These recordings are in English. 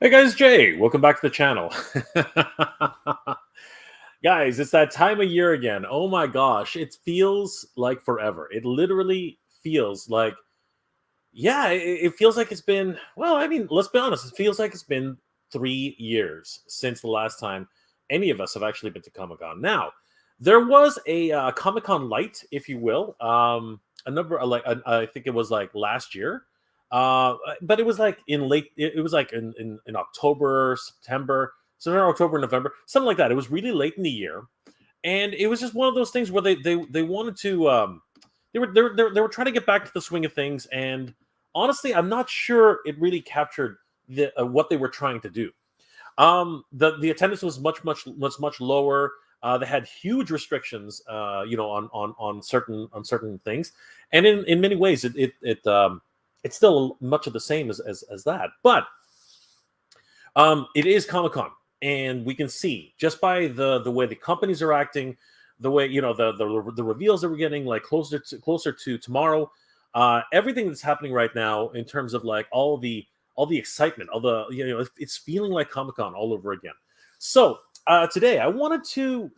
Hey guys, Jay, welcome back to the channel. Guys, it's that time of year again. Oh my gosh, it feels like forever. It literally feels like, yeah, it feels like it's been, well, I mean, let's be honest, it feels like it's been 3 years since the last time any of us have actually been to Comic Con. Now, there was a Comic Con light, if you will, a number, I think it was like last year. But it was like in late, it was like in October, September, October, November, something like that. It was really late in the year, and it was just one of those things where they wanted to they were trying to get back to the swing of things, and honestly, I'm not sure it really captured what they were trying to do. The attendance was much lower. They had huge restrictions, on certain things, and in many ways, it's still much of the same as that. But it is Comic Con, and we can see just by the way the companies are acting, the way the reveals that we're getting, like closer to tomorrow, everything that's happening right now in terms of like all the excitement, all the it's feeling like Comic Con all over again. So today I wanted to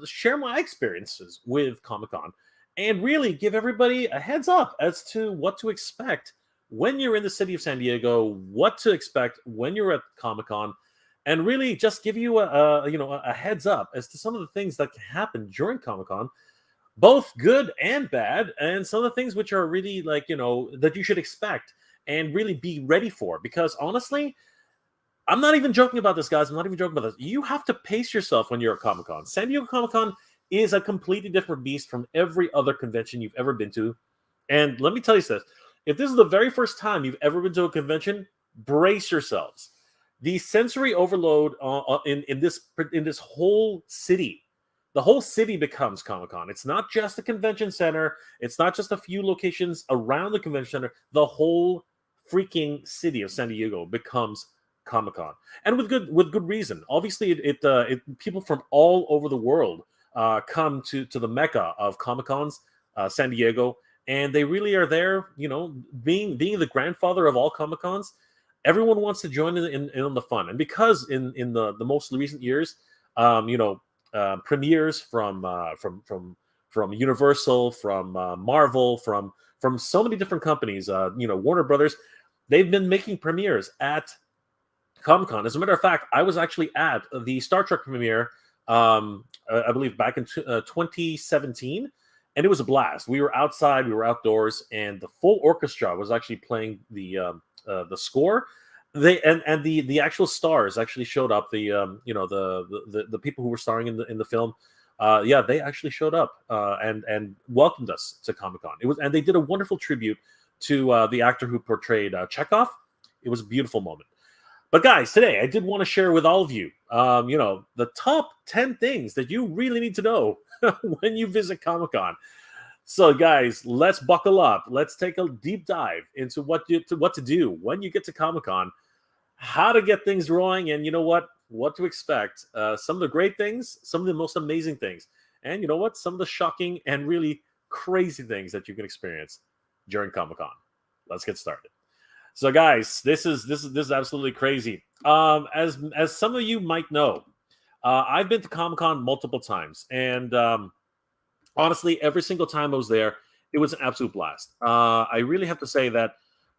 share my experiences with Comic Con and really give everybody a heads up as to what to expect when you're in the city of San Diego, what to expect when you're at Comic Con, and really just give you a heads up as to some of the things that can happen during Comic Con, both good and bad, and some of the things which are really that you should expect and really be ready for. Because honestly, I'm not even joking about this, guys. I'm not even joking about this. You have to pace yourself when you're at Comic Con. San Diego Comic Con is a completely different beast from every other convention you've ever been to. And let me tell you this: if this is the very first time you've ever been to a convention, brace yourselves. The sensory overload in this whole city, the whole city becomes Comic Con. It's not just the convention center. It's not just a few locations around the convention center. The whole freaking city of San Diego becomes Comic Con, and with good reason. Obviously, people from all over the world come to the Mecca of Comic Cons, San Diego, and they really are there. Being the grandfather of all Comic Cons, everyone wants to join in on the fun. And because in the most recent years, premieres from Universal, from Marvel, from so many different companies, Warner Brothers, they've been making premieres at Comic Con. As a matter of fact, I was actually at the Star Trek premiere, I believe back in 2017, and it was a blast. We were outside, we were outdoors, and the full orchestra was actually playing the score. The actual stars actually showed up. The people who were starring in the film, they actually showed up and welcomed us to Comic Con. And they did a wonderful tribute to the actor who portrayed Chekhov. It was a beautiful moment. But guys, today I did want to share with all of you, the top 10 things that you really need to know when you visit Comic Con. So, guys, let's buckle up. Let's take a deep dive into what to do when you get to Comic Con, how to get things rolling, and what to expect. Some of the great things, some of the most amazing things, and some of the shocking and really crazy things that you can experience during Comic Con. Let's get started. So, guys, this is absolutely crazy. As some of you might know, I've been to Comic Con multiple times, and honestly, every single time I was there, it was an absolute blast. I really have to say that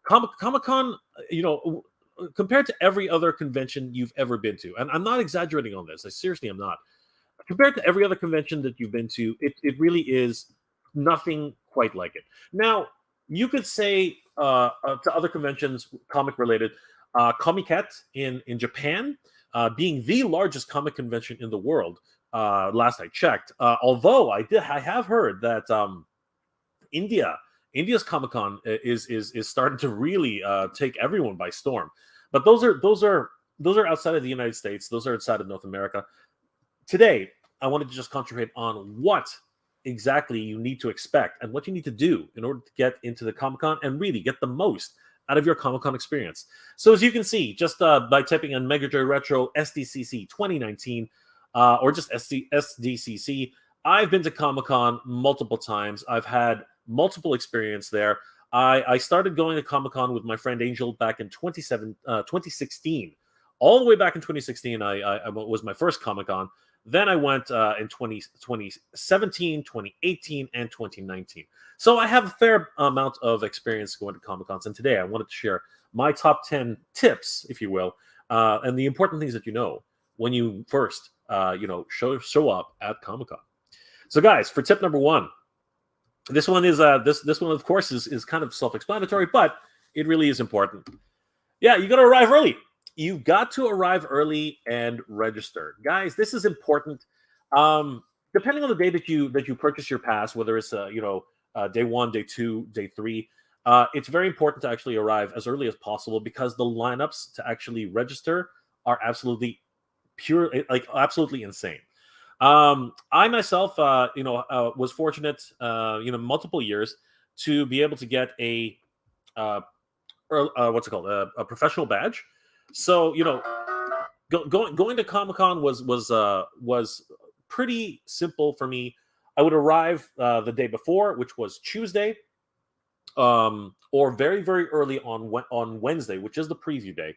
Comic Con, compared to every other convention you've ever been to, and I'm not exaggerating on this. I seriously am not. Compared to every other convention that you've been to, it really is nothing quite like it. Now, you could say to other conventions, comic related, Comiket in Japan, being the largest comic convention in the world. Last I checked, although I have heard that India's Comic Con is starting to really take everyone by storm. But those are outside of the United States. Those are outside of North America. Today, I wanted to just concentrate on what exactly you need to expect and what you need to do in order to get into the Comic Con and really get the most out of your Comic Con experience. So as you can see, just by typing in Mega Joy Retro SDCC 2019 or just SDCC, I've been to Comic Con multiple times. I've had multiple experience there. I started going to Comic Con with my friend Angel back in 2016. All the way back in 2016, I was my first Comic Con. Then I went in 2017, 2018, and 2019. So I have a fair amount of experience going to Comic Cons. And today I wanted to share my top 10 tips, if you will, and the important things that you know when you first, show up at Comic Con. So, guys, for tip number one, this one is this one, of course, is kind of self-explanatory, but it really is important. Yeah, you got to arrive early. You've got to arrive early and register, guys. This is important. Depending on the day that you purchase your pass, whether it's day 1, day 2, day 3, it's very important to actually arrive as early as possible because the lineups to actually register are absolutely absolutely insane. I myself, was fortunate, multiple years to be able to get a what's it called, a professional badge. So going to Comic Con was pretty simple for me. I would arrive the day before, which was Tuesday, or very very early on Wednesday, which is the preview day.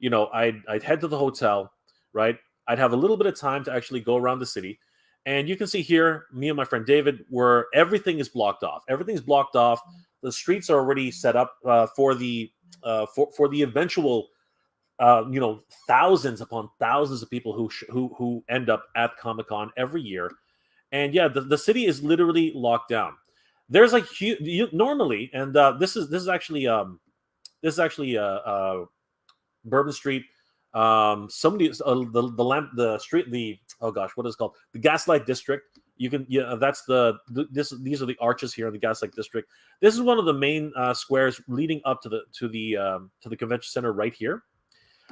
I'd head to the hotel, right? I'd have a little bit of time to actually go around the city. And you can see here, me and my friend David, where everything is blocked off. Everything's blocked off. The streets are already set up for the eventual, thousands upon thousands of people who end up at Comic-Con every year. And yeah, the city is literally locked down. There's like normally, and this is actually Bourbon Street. The street, what is it called? The Gaslight District. These are the arches here in the Gaslight District. This is one of the main squares leading up to the convention center right here.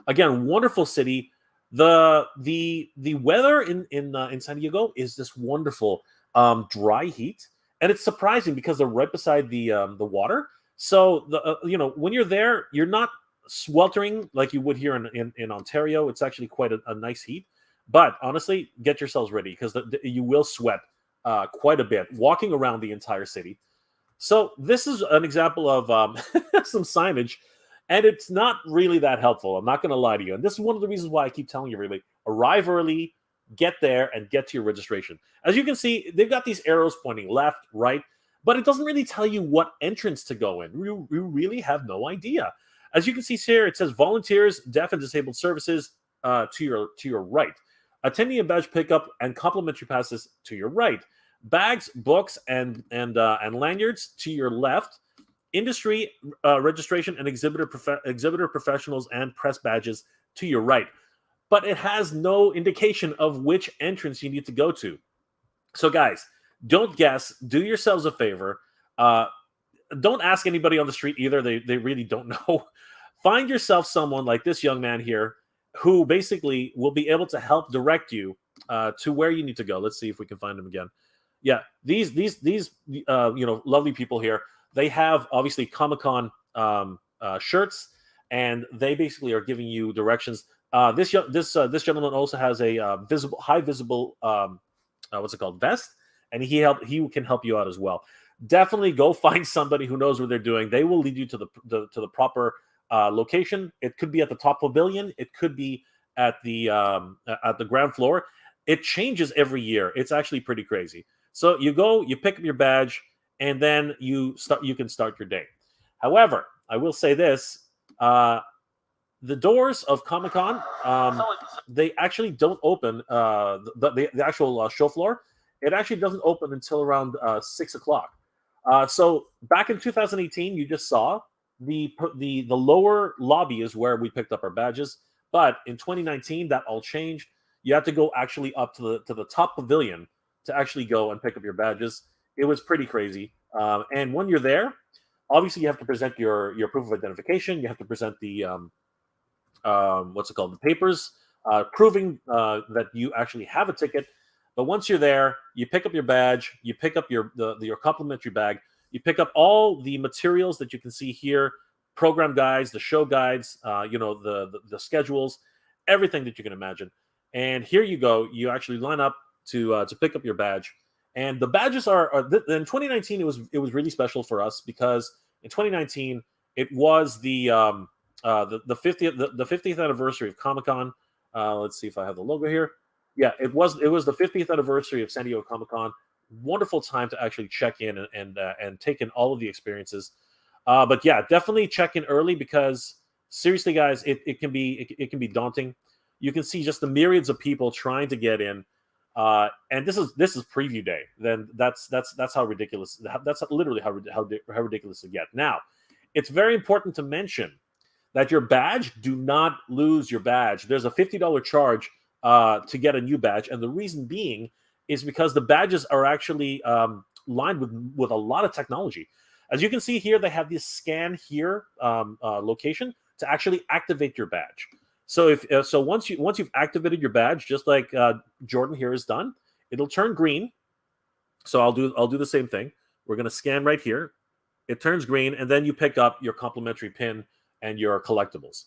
Again, wonderful city. The weather in San Diego is this wonderful dry heat, and it's surprising because they're right beside the water. So when you're there, you're not sweltering like you would here in Ontario. It's actually quite a nice heat, but honestly, get yourselves ready because you will sweat quite a bit walking around the entire city. So this is an example of some signage, and it's not really that helpful. I'm not going to lie to you, and this is one of the reasons why I keep telling you, really, arrive early, get there, and get to your registration. As you can see, they've got these arrows pointing left, right, but it doesn't really tell you what entrance to go in. You really have no idea. As you can see here, it says volunteers, deaf and disabled services to your right. Attending a badge pickup and complimentary passes to your right. Bags, books, and lanyards to your left. Industry registration and exhibitor professionals and press badges to your right. But it has no indication of which entrance you need to go to. So guys, don't guess. Do yourselves a favor. Don't ask anybody on the street either. They really don't know. Find yourself someone like this young man here who basically will be able to help direct you to where you need to go. Let's see if we can find him again. Yeah, these lovely people here. They have obviously Comic-Con shirts, and they basically are giving you directions. This gentleman also has a high visible vest, and he can help you out as well. Definitely go find somebody who knows what they're doing. They will lead you to the proper location. It could be at the top pavilion. It could be at the ground floor. It changes every year. It's actually pretty crazy. So you go, you pick up your badge, and then you can start your day. However, I will say this: the doors of Comic-Con, they actually don't open. The actual show floor, it actually doesn't open until around 6 o'clock. So back in 2018, you just saw the lower lobby is where we picked up our badges. But in 2019, that all changed. You had to go actually up to the top pavilion to actually go and pick up your badges. It was pretty crazy. And when you're there, obviously you have to present your proof of identification. You have to present the the papers proving that you actually have a ticket. But once you're there, you pick up your badge, you pick up your complimentary bag, you pick up all the materials that you can see here, program guides, the show guides, the schedules, everything that you can imagine. And here you go. You actually line up to pick up your badge. And the badges are in 2019. It was really special for us because In 2019, it was the 50th anniversary of Comic Con. Let's see if I have the logo here. Yeah, it was the 50th anniversary of San Diego Comic Con. Wonderful time to actually check in and take in all of the experiences. But yeah, definitely check in early because seriously, guys, it can be daunting. You can see just the myriads of people trying to get in, and this is preview day. Then that's how ridiculous. That's literally how ridiculous it gets. Now, it's very important to mention that your badge, do not lose your badge. There's a $50 charge to get a new badge, and the reason being is because the badges are actually lined with a lot of technology. As you can see here, they have this scan here location to actually activate your badge. So once you've activated your badge, just like Jordan here has done, it'll turn green. So I'll do the same thing. We're going to scan right here. It turns green, and then you pick up your complimentary pin and your collectibles.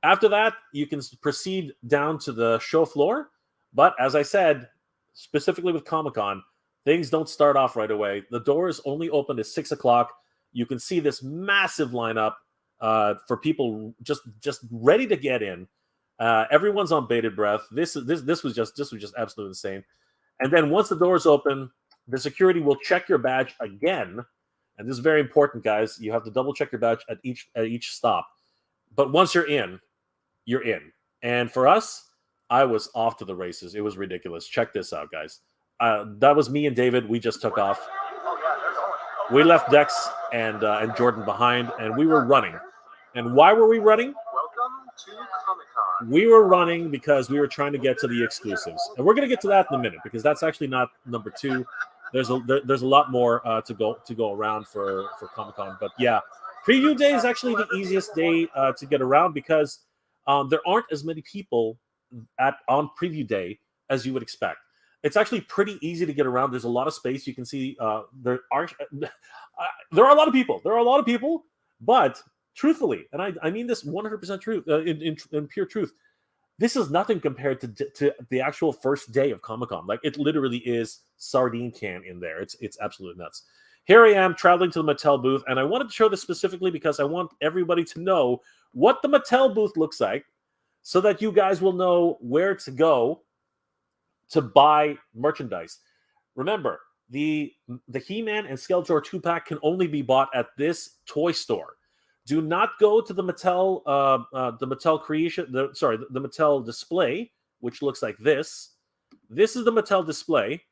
After that, you can proceed down to the show floor. But as I said, specifically with Comic-Con, things don't start off right away. The doors only open at 6 o'clock. You can see this massive lineup for people just ready to get in. Everyone's on bated breath. This was just absolutely insane. And then once the doors open, the security will check your badge again. And this is very important, guys. You have to double check your badge at each stop. But once you're in, you're in. And for us, I was off to the races. It was ridiculous. Check this out, guys. That was me and David. We just took off. We left Dex and Jordan behind, and we were running. And why were we running? Welcome to Comic-Con. We were running because we were trying to get to the exclusives. And we're going to get to that in a minute because that's actually not number 2. There's a lot more to go around for Comic-Con. But yeah, preview day is actually the easiest day to get around because there aren't as many people on preview day as you would expect. It's actually pretty easy to get around. There's a lot of space. You can see there are a lot of people. There are a lot of people, but truthfully, and I mean this 100% truth in pure truth, this is nothing compared to the actual first day of Comic-Con. Like, it literally is sardine can in there. It's absolutely nuts. Here I am traveling to the Mattel booth, and I wanted to show this specifically because I want everybody to know what the Mattel booth looks like so that you guys will know where to go to buy merchandise. Remember, the He-Man and Skeletor 2-pack can only be bought at this toy store. Do not go to the Mattel the Mattel display, which looks like this. This is the Mattel display.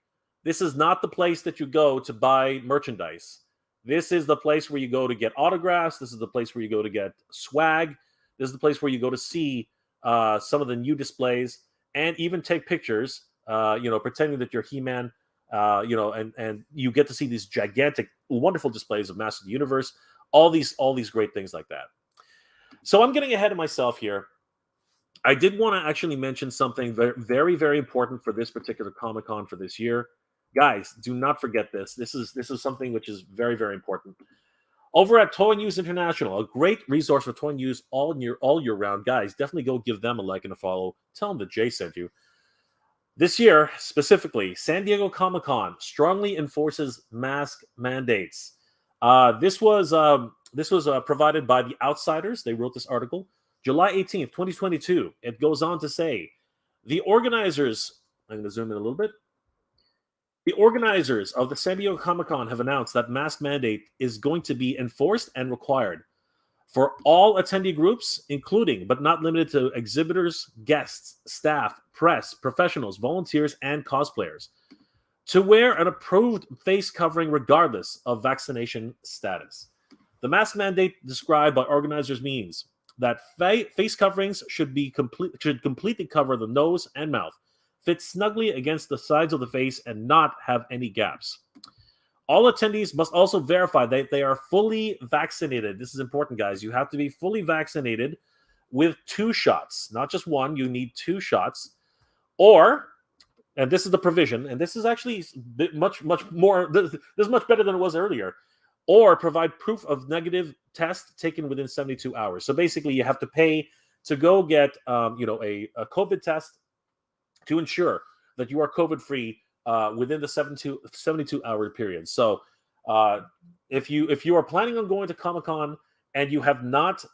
This is not the place that you go to buy merchandise. This is the place where you go to get autographs. This is the place where you go to get swag. This is the place where you go to see some of the new displays and even take pictures, pretending that you're He-Man, and you get to see these gigantic, wonderful displays of Masters of the Universe, all these great things like that. So I'm getting ahead of myself here. I did want to actually mention something very, very, very important for this particular Comic-Con for this year. Guys, do not forget this. This is something which is very, very important. Over at Toy News International, a great resource for toy news all year round. Guys, definitely go give them a like and a follow. Tell them that Jay sent you. This year, specifically, San Diego Comic-Con strongly enforces mask mandates. This was provided by The Outsiders. They wrote this article. July 18th, 2022. It goes on to say, the organizers, I'm going to zoom in a little bit. The organizers of the San Diego Comic-Con have announced that mask mandate is going to be enforced and required for all attendee groups, including but not limited to exhibitors, guests, staff, press, professionals, volunteers, and cosplayers, to wear an approved face covering regardless of vaccination status. The mask mandate described by organizers means that face coverings should completely cover the nose and mouth, fit snugly against the sides of the face, and not have any gaps. All attendees must also verify that they are fully vaccinated. This is important, guys. You have to be fully vaccinated with 2 shots, not just 1. You need 2 shots. Or, and this is the provision, and this is actually much more, this is much better than it was earlier, or provide proof of negative test taken within 72 hours. So basically, you have to pay to go get a COVID test to ensure that you are COVID-free within the 72-hour period. So if you are planning on going to Comic Con and you have not,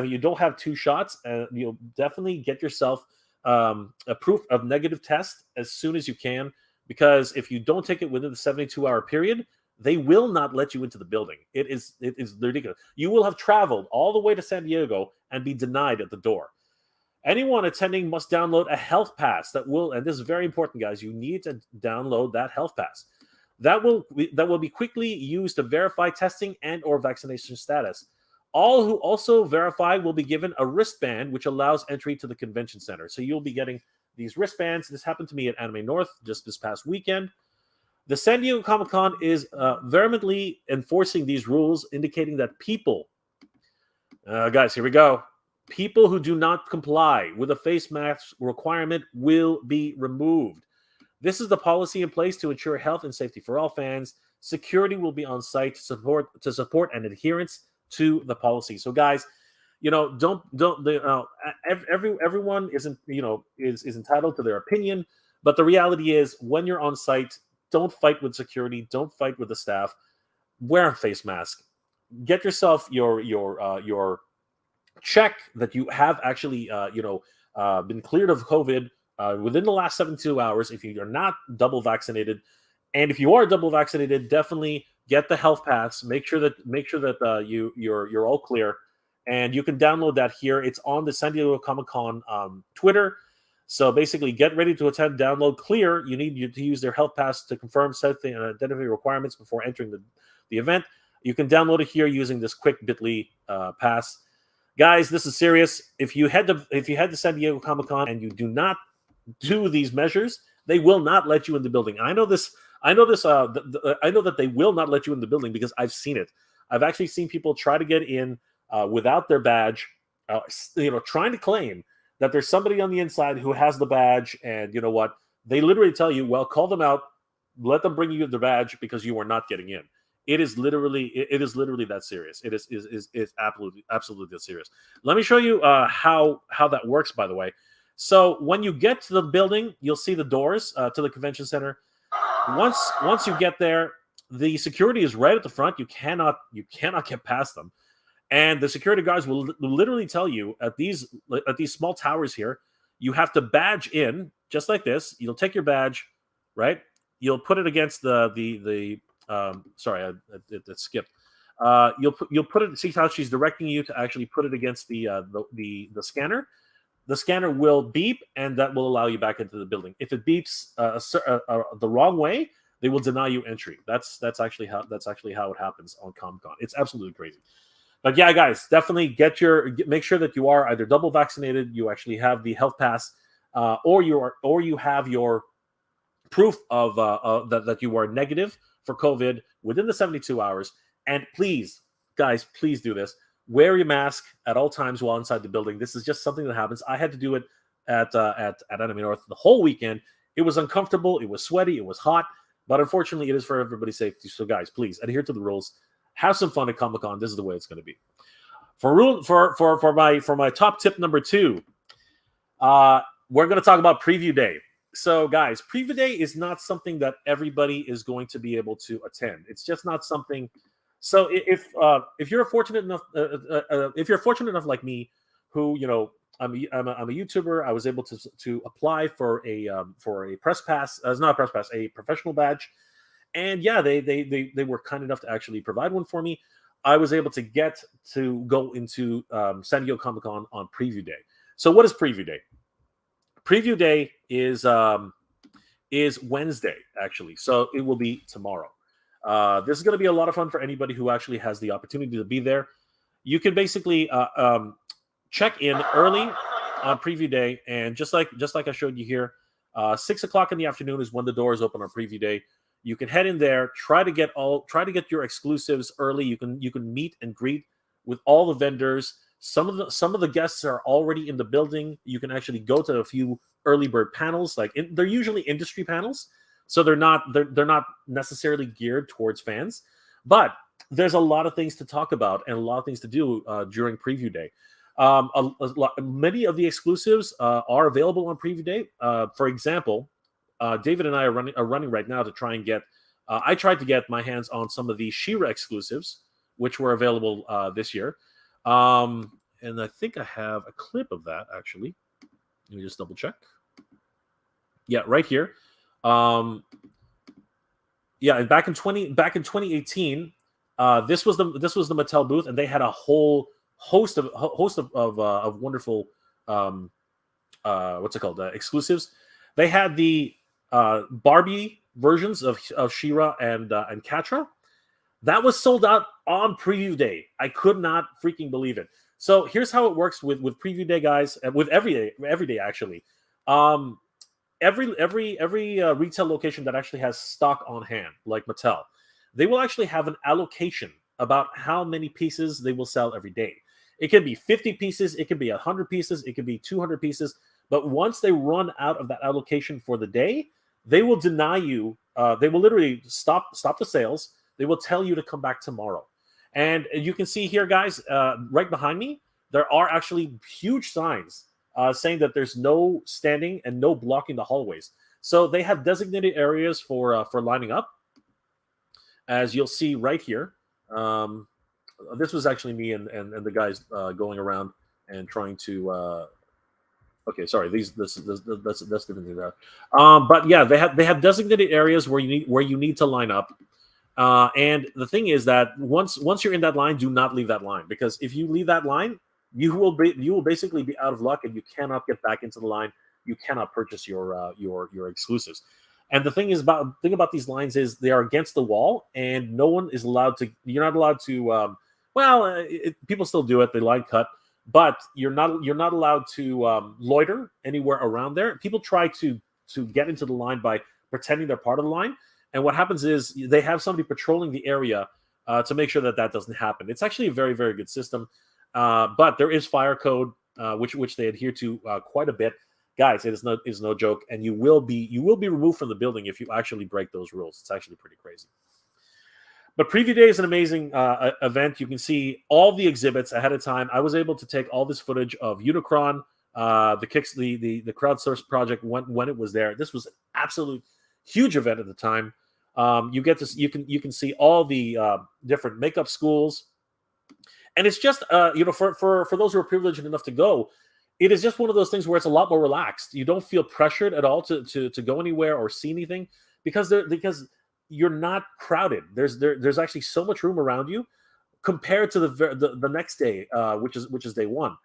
you don't have 2 shots, you'll definitely get yourself a proof of negative test as soon as you can, because if you don't take it within the 72-hour period, they will not let you into the building. It is ridiculous. You will have traveled all the way to San Diego and be denied at the door. Anyone attending must download a health pass and this is very important, guys. You need to download that health pass. That will be quickly used to verify testing and or vaccination status. All who also verify will be given a wristband, which allows entry to the convention center. So you'll be getting these wristbands. This happened to me at Anime North just this past weekend. The San Diego Comic Con is vehemently enforcing these rules, indicating that people, guys, here we go. People who do not comply with a face mask requirement will be removed. This is the policy in place to ensure health and safety for all fans. Security will be on site to support an adherence to the policy. So, guys, everyone isn't is entitled to their opinion, but the reality is, when you're on site, don't fight with security, don't fight with the staff. Wear a face mask. Get yourself your check that you have actually been cleared of COVID within the last 72 hours if you are not double vaccinated. And if you are double vaccinated, definitely get the health pass. Make sure that you're all clear, and you can download that here. It's on the San Diego Comic Con Twitter. So basically, get ready to attend. Download clear. You need to use their health pass to confirm safety and identity requirements before entering the event. You can download it here using this quick Bitly pass. Guys, this is serious. If you head to San Diego Comic Con and you do not do these measures, they will not let you in the building. I know this. I know that they will not let you in the building because I've seen it. I've actually seen people try to get in without their badge, trying to claim that there's somebody on the inside who has the badge, and you know what? They literally tell you, well, call them out, let them bring you the badge because you are not getting in. It is literally that serious. It is absolutely that serious. Let me show you how that works, by the way. So when you get to the building, you'll see the doors to the convention center. Once you get there, the security is right at the front. You cannot get past them, and the security guards will literally tell you at these small towers here, you have to badge in just like this. You'll take your badge, right? You'll put it against sorry, it skipped. You'll put it. See how she's directing you to actually put it against the scanner. The scanner will beep, and that will allow you back into the building. If it beeps the wrong way, they will deny you entry. That's actually how it happens on Comic Con. It's absolutely crazy. But yeah, guys, definitely make sure that you are either double vaccinated, you actually have the health pass, or you have your proof of that you are negative for COVID within the 72 hours. And please, guys, please do this. Wear your mask at all times while inside the building. This is just something that happens. I had to do it at Anime North the whole weekend. It was uncomfortable. It was sweaty. It was hot. But unfortunately, it is for everybody's safety. So, guys, please adhere to the rules. Have some fun at Comic Con. This is the way it's going to be. For my top tip number 2, we're going to talk about Preview Day. So, guys, Preview Day is not something that everybody is going to be able to attend. It's just not something. So, if you're fortunate enough like me, who I'm a YouTuber, I was able to apply for a press pass. Not a press pass, a professional badge, and yeah, they were kind enough to actually provide one for me. I was able to get to go into San Diego Comic Con on Preview Day. So, what is Preview Day? Preview Day is Wednesday, actually. So it will be tomorrow. This is going to be a lot of fun for anybody who actually has the opportunity to be there. You can basically check in early on Preview Day, and just like I showed you here, 6 o'clock in the afternoon is when the doors open on Preview Day. You can head in there, try to get your exclusives early. You can meet and greet with all the vendors. Some of the guests are already in the building. You can actually go to a few early bird panels. They're usually industry panels, so they're not necessarily geared towards fans. But there's a lot of things to talk about and a lot of things to do during Preview Day. Many of the exclusives are available on Preview Day. For example, David and I are running right now to try and get I tried to get my hands on some of the She-Ra exclusives, which were available this year. And I think I have a clip of that, actually. Let me just double check. Yeah, right here. And back in 2018, this was the Mattel booth, and they had a whole host of wonderful exclusives. They had the Barbie versions of She-Ra and Catra. That was sold out on preview day. I could not freaking believe it. So here's how it works with preview day, guys. With every day actually. Every retail location that actually has stock on hand, like Mattel, they will actually have an allocation about how many pieces they will sell every day. It could be 50 pieces, it could be 100 pieces, it could be 200 pieces. But once they run out of that allocation for the day, they will deny you. They will literally stop the sales. They will tell you to come back tomorrow. And you can see here, guys, right behind me, there are actually huge signs saying that there's no standing and no blocking the hallways. So they have designated areas for lining up, as you'll see right here. This was actually me and the guys going around and trying to. Okay, sorry. That's different thing there. But yeah, they have designated areas where you need to line up. And the thing is that once you're in that line, do not leave that line, because if you leave that line, you will basically be out of luck and you cannot get back into the line. You cannot purchase your exclusives. And the thing about these lines is they are against the wall, and no one is allowed to. You're not allowed to. People still do it. They line cut, but you're not allowed to loiter anywhere around there. People try to get into the line by pretending they're part of the line. And what happens is they have somebody patrolling the area to make sure that doesn't happen. It's actually a very, very good system. But there is fire code, which they adhere to quite a bit. Guys, it is no joke. And you will be removed from the building if you actually break those rules. It's actually pretty crazy. But Preview Day is an amazing event. You can see all the exhibits ahead of time. I was able to take all this footage of Unicron, the crowdsourced project when it was there. This was an absolute huge event at the time. You can see all the different makeup schools, and it's just for those who are privileged enough to go, it is just one of those things where it's a lot more relaxed. You don't feel pressured at all to go anywhere or see anything because you're not crowded. There's actually so much room around you compared to the next day, which is day one.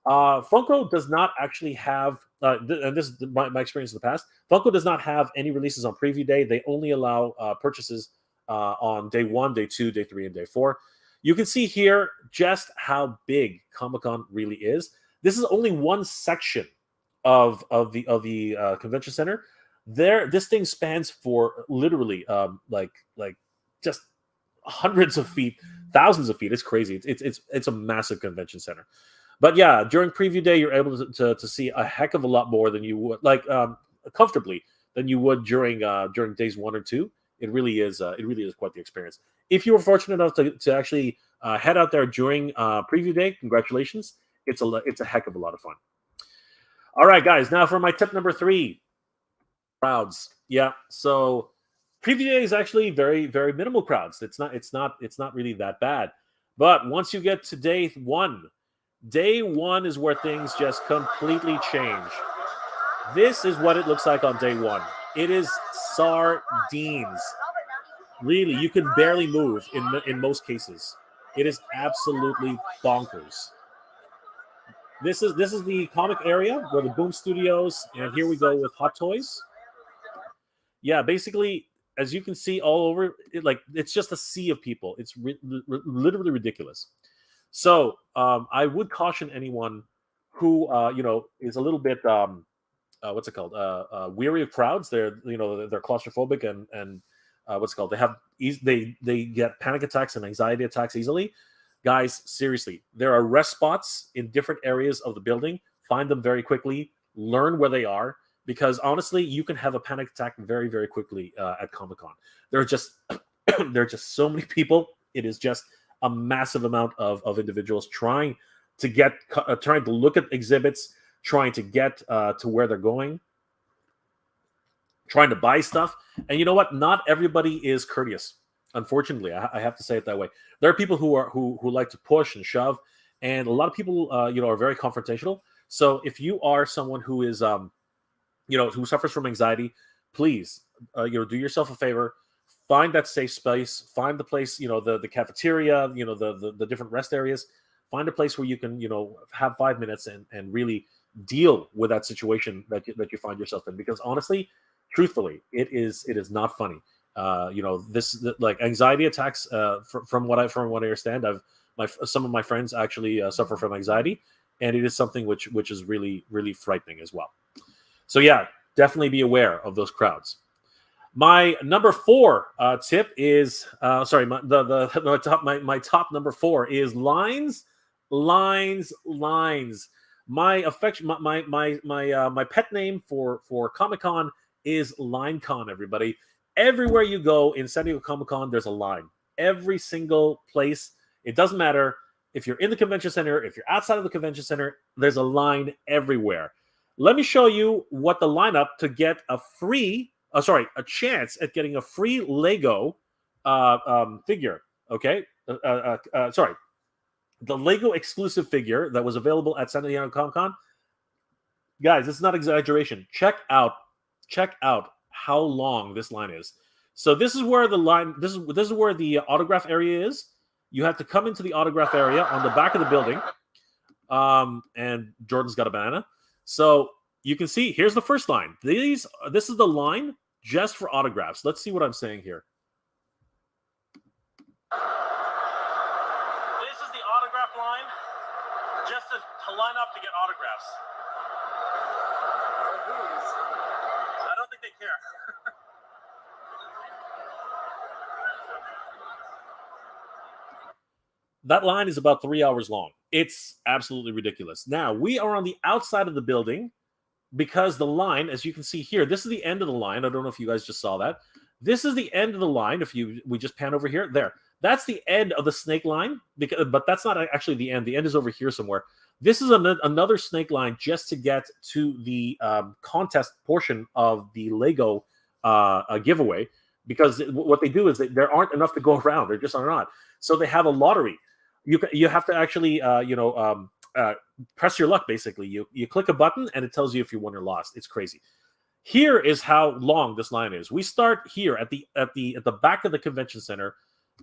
Funko does not actually have, and this is my experience in the past, Funko does not have any releases on preview day. They only allow purchases on day 1, day 2, day 3, and day 4. You can see here just how big Comic-Con really is. This is only one section of the convention center. This thing spans for literally like just hundreds of feet, thousands of feet. It's crazy. It's a massive convention center. But yeah, during preview day, you're able to see a heck of a lot more than you would, comfortably, than you would during days 1 or 2. It really is quite the experience. If you were fortunate enough to actually head out there during preview day, congratulations! It's a heck of a lot of fun. All right, guys. Now for my tip number 3, crowds. Yeah, so preview day is actually very, very minimal crowds. It's not really that bad. But once you get to day 1. Day 1 is where things just completely change. This is what it looks like on day 1. It is sardines. Really, you can barely move in most cases. It is absolutely bonkers. This is the comic area where the Boom Studios, and here we go with Hot Toys. Yeah, basically, as you can see all over, it's just a sea of people. It's literally ridiculous. So I would caution anyone who is a little bit weary of crowds. They're claustrophobic and they get panic attacks and anxiety attacks easily. Guys, seriously, there are rest spots in different areas of the building. Find them very quickly. Learn where they are, because honestly, you can have a panic attack very, very quickly at Comic-Con. There are just so many people. It is just a massive amount of individuals trying to look at exhibits, trying to get to where they're going, trying to buy stuff. And you know what? Not everybody is courteous. Unfortunately, I have to say it that way. There are people who like to push and shove, and a lot of people, are very confrontational. So if you are someone who is, who suffers from anxiety, please, do yourself a favor. Find that safe space. Find the place, the cafeteria, the different rest areas. Find a place where you can, have 5 minutes and really deal with that situation that you find yourself in. Because honestly, truthfully, it is not funny. Like anxiety attacks. From what I understand, some of my friends actually suffer from anxiety, and it is something which is really, really frightening as well. So yeah, definitely be aware of those crowds. My number 4 tip is my top number 4 is lines. My affection, my pet name for Comic Con is LineCon. Everybody, everywhere you go in San Diego Comic Con, there's a line. Every single place. It doesn't matter if you're in the convention center, if you're outside of the convention center. There's a line everywhere. Let me show you what the lineup to get a chance at getting a free Lego figure. Okay, the Lego exclusive figure that was available at San Diego Comic Con. Guys, this is not exaggeration. Check out how long this line is. So this is where the line. This is where the autograph area is. You have to come into the autograph area on the back of the building. And Jordan's got a banana. So you can see, here's the first line. This is the line just for autographs. Let's see what I'm saying here. This is the autograph line, just to line up to get autographs. I don't think they care. That line is about 3 hours long. It's absolutely ridiculous. Now, we are on the outside of the building because the line, as you can see here, this is the end of the line. I don't know if you guys just saw that. This is the end of the line. We just pan over here, there. That's the end of the snake line, but that's not actually the end. The end is over here somewhere. This is another snake line just to get to the contest portion of the Lego giveaway, because what they do is there aren't enough to go around. There just are not. So they have a lottery. You have to actually press your luck. Basically, you click a button and it tells you if you won or lost. It's crazy. Here is how long this line is. We start here at the back of the convention center,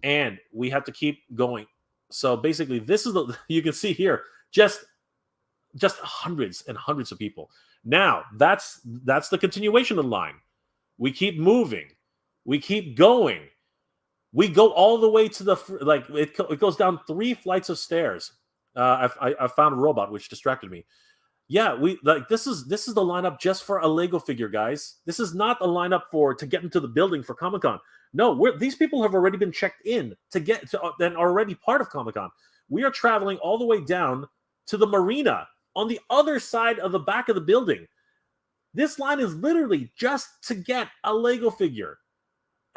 and we have to keep going. So basically, this is you can see here just hundreds and hundreds of people. Now that's the continuation of the line. We keep moving. We keep going. We go all the way to it goes down 3 flights of stairs. I found a robot which distracted me. Yeah, this is the lineup just for a Lego figure, guys. This is not a lineup to get into the building for Comic-Con. No, these people have already been checked in to get to and are already part of Comic-Con. We are traveling all the way down to the marina on the other side of the back of the building. This line is literally just to get a Lego figure.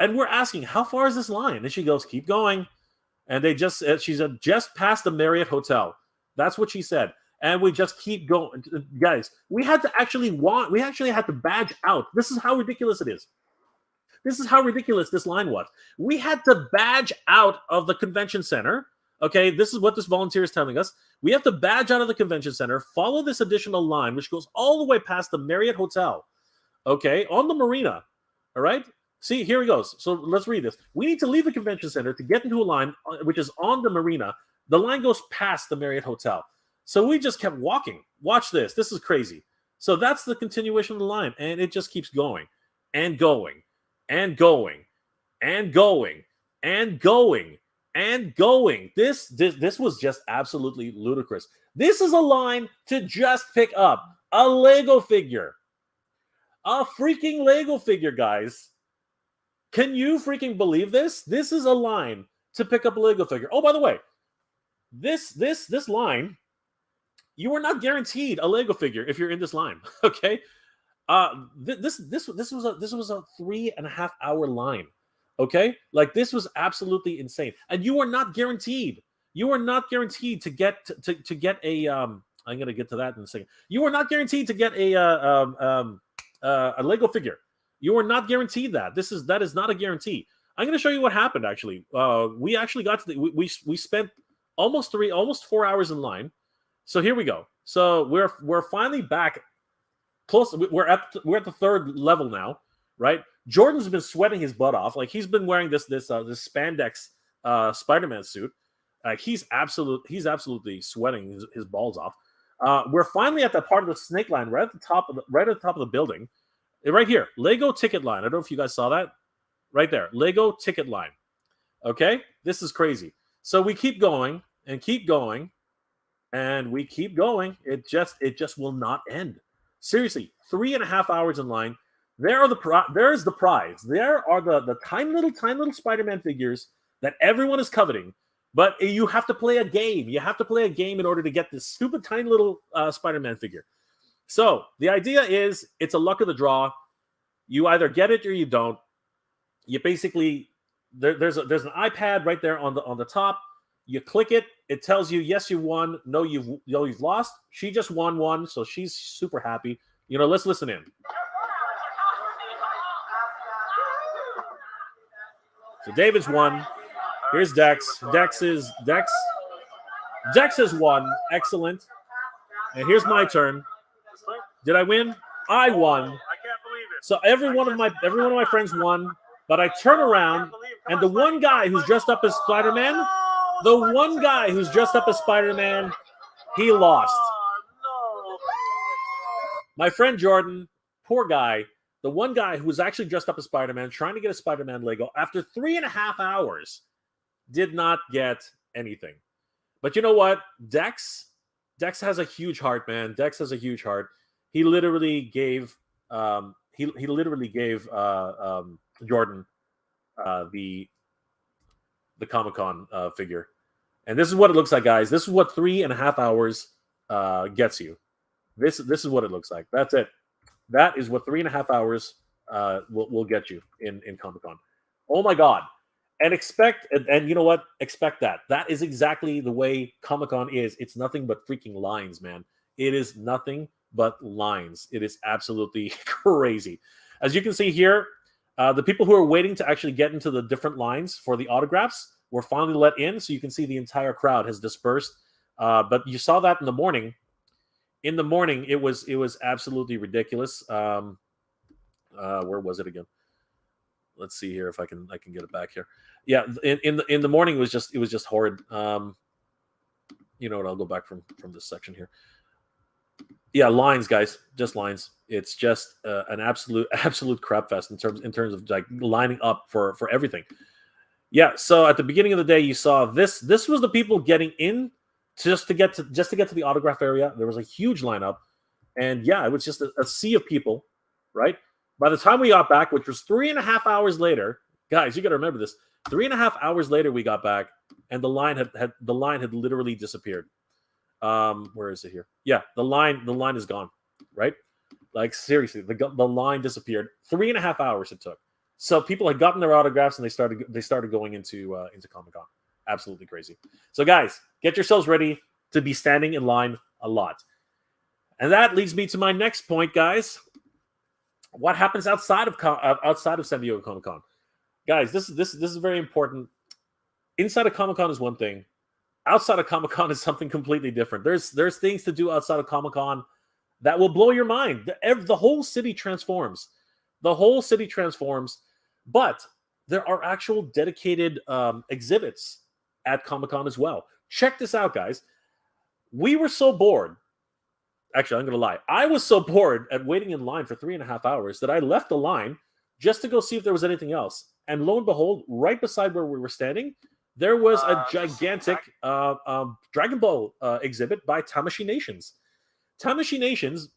And we're asking, how far is this line? And she goes, keep going. And she said, just past the Marriott Hotel. That's what she said. And we just keep going. Guys, we had to actually had to badge out. This is how ridiculous it is. This is how ridiculous this line was. We had to badge out of the convention center. Okay, this is what this volunteer is telling us. We have to badge out of the convention center, follow this additional line, which goes all the way past the Marriott Hotel. Okay, on the marina. All right. See, here he goes. So let's read this. We need to leave the convention center to get into a line which is on the marina. The line goes past the Marriott Hotel. So we just kept walking. Watch this. This is crazy. So that's the continuation of the line. And it just keeps going and going and going and going and going and going. This was just absolutely ludicrous. This is a line to just pick up a Lego figure. A freaking Lego figure, guys. Can you freaking believe this? This is a line to pick up a Lego figure. Oh, by the way, this line, you are not guaranteed a Lego figure if you're in this line. Okay, this was a 3.5 hour line. Okay, like this was absolutely insane, and you are not guaranteed. You are not guaranteed to get to get a. I'm gonna get to that in a second. You are not guaranteed to get a Lego figure. You are not guaranteed that. That is not a guarantee. I'm going to show you what happened. Actually, we actually got to we spent almost 4 hours in line. So here we go. So we're finally back close. We're at the third level now, right? Jordan's been sweating his butt off. Like, he's been wearing this spandex Spider-Man suit. He's absolutely sweating his balls off. We're finally at that part of the snake line, right at the top of the building, right here. Lego ticket line. I don't know if you guys saw that, right there. Lego ticket line. Okay, this is crazy. So we keep going and keep going, and we keep going. It just will not end. Seriously, 3.5 hours in line. There's the prize. There are the tiny little Spider-Man figures that everyone is coveting. But you have to play a game. You have to play a game in order to get this stupid tiny little Spider-Man figure. So the idea is, it's a luck of the draw. You either get it or you don't. You basically there's an iPad right there on the top. You click it. It tells you yes, you won. No, you've lost. She just won one, so she's super happy. Let's listen in. So David's won. Here's Dex. Dex has won. Excellent. And here's my turn. Did I win? I won. I can't believe it. So every one of my friends won, but I turn around and the one guy who's dressed up as Spider-Man, he lost. No. My friend Jordan, poor guy, the one guy who was actually dressed up as Spider-Man, trying to get a Spider-Man Lego, after 3.5 hours, did not get anything. But you know what? Dex has a huge heart, man. Dex has a huge heart. He literally gave Jordan the Comic Con figure. And this is what it looks like, guys. This is what 3.5 hours gets you. This is what it looks like. That's it. That is what 3.5 hours will get you in Comic Con. Oh my God. And you know what? Expect that. That is exactly the way Comic Con is. It's nothing but freaking lines, man. It is nothing but lines. It is absolutely crazy. As you can see here, the people who are waiting to actually get into the different lines for the autographs were finally let in. So you can see the entire crowd has dispersed. But you saw that in the morning. In the morning, it was absolutely ridiculous. Where was it again? Let's see here if I can get it back here. Yeah, in the morning it was just horrid. You know what? I'll go back from this section here. Yeah, lines, guys, just lines. It's just an absolute crap fest in terms of like lining up for everything. Yeah, so at the beginning of the day, you saw this. This was the people getting in just to get to the autograph area. There was a huge lineup, and yeah, it was just a sea of people, right? By the time we got back, which was 3.5 hours later, guys, you got to remember this. 3.5 hours later, we got back, and the line had literally disappeared. Where is it here? Yeah, the line is gone, right? Like, seriously, the line disappeared. 3.5 hours it took. So people had gotten their autographs, and they started going into Comic Con. Absolutely crazy. So guys, get yourselves ready to be standing in line a lot. And that leads me to my next point, guys. What happens outside of San Diego Comic Con? Guys, this is very important. Inside of Comic Con is one thing. Outside of Comic Con is something completely different. There's things to do outside of Comic Con that will blow your mind. The whole city transforms. The whole city transforms. But there are actual dedicated exhibits at Comic Con as well. Check this out, guys. We were so bored. Actually, I'm going to lie. I was so bored at waiting in line for 3.5 hours that I left the line just to go see if there was anything else. And lo and behold, right beside where we were standing, there was a gigantic Dragon Ball exhibit by Tamashii Nations. Tamashii Nations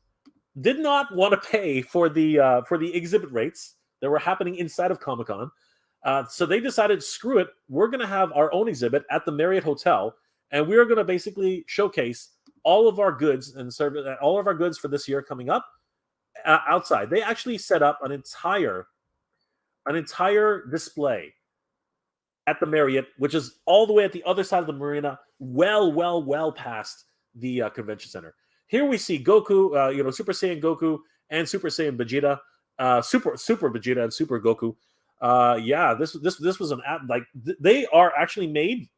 did not want to pay for the exhibit rates that were happening inside of Comic-Con. So they decided, screw it, we're going to have our own exhibit at the Marriott Hotel, and we're going to basically showcase all of our goods and all of our goods for this year coming up outside. They actually set up an entire display at the Marriott, which is all the way at the other side of the marina, well past the convention center. Here we see Goku, Super Saiyan Goku and Super Saiyan Vegeta Super Vegeta and Super Goku. Yeah, this was an like they are actually made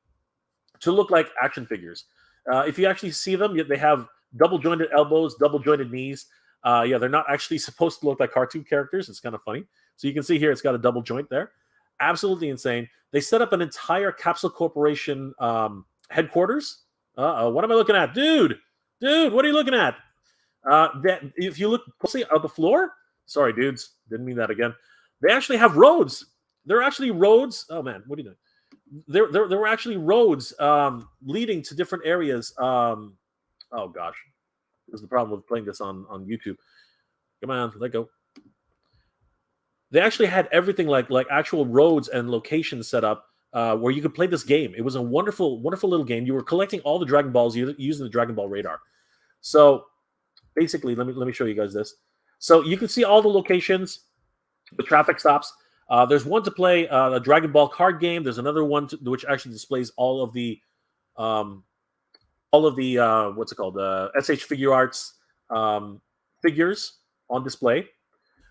to look like action figures. If you actually see them, they have double jointed elbows, double jointed knees. Yeah, they're not actually supposed to look like cartoon characters. It's kind of funny. So you can see here, it's got a double joint there. Absolutely insane. They set up an entire Capsule Corporation headquarters. What am I looking at, dude? Dude, what are you looking at? That if you look closely at the floor, sorry, dudes, didn't mean that again. They actually have roads. There are actually roads. Oh man, what are you doing? There were actually roads leading to different areas. Oh gosh, this is the problem with playing this on YouTube. Come on, let go. They actually had everything like actual roads and locations set up where you could play this game. It was a wonderful little game. You were collecting all the Dragon Balls using the Dragon Ball radar. So basically, let me show you guys this. So you can see all the locations, the traffic stops. There's one to play a Dragon Ball card game. There's another one which actually displays all of the what's it called? SH Figure Arts figures on display.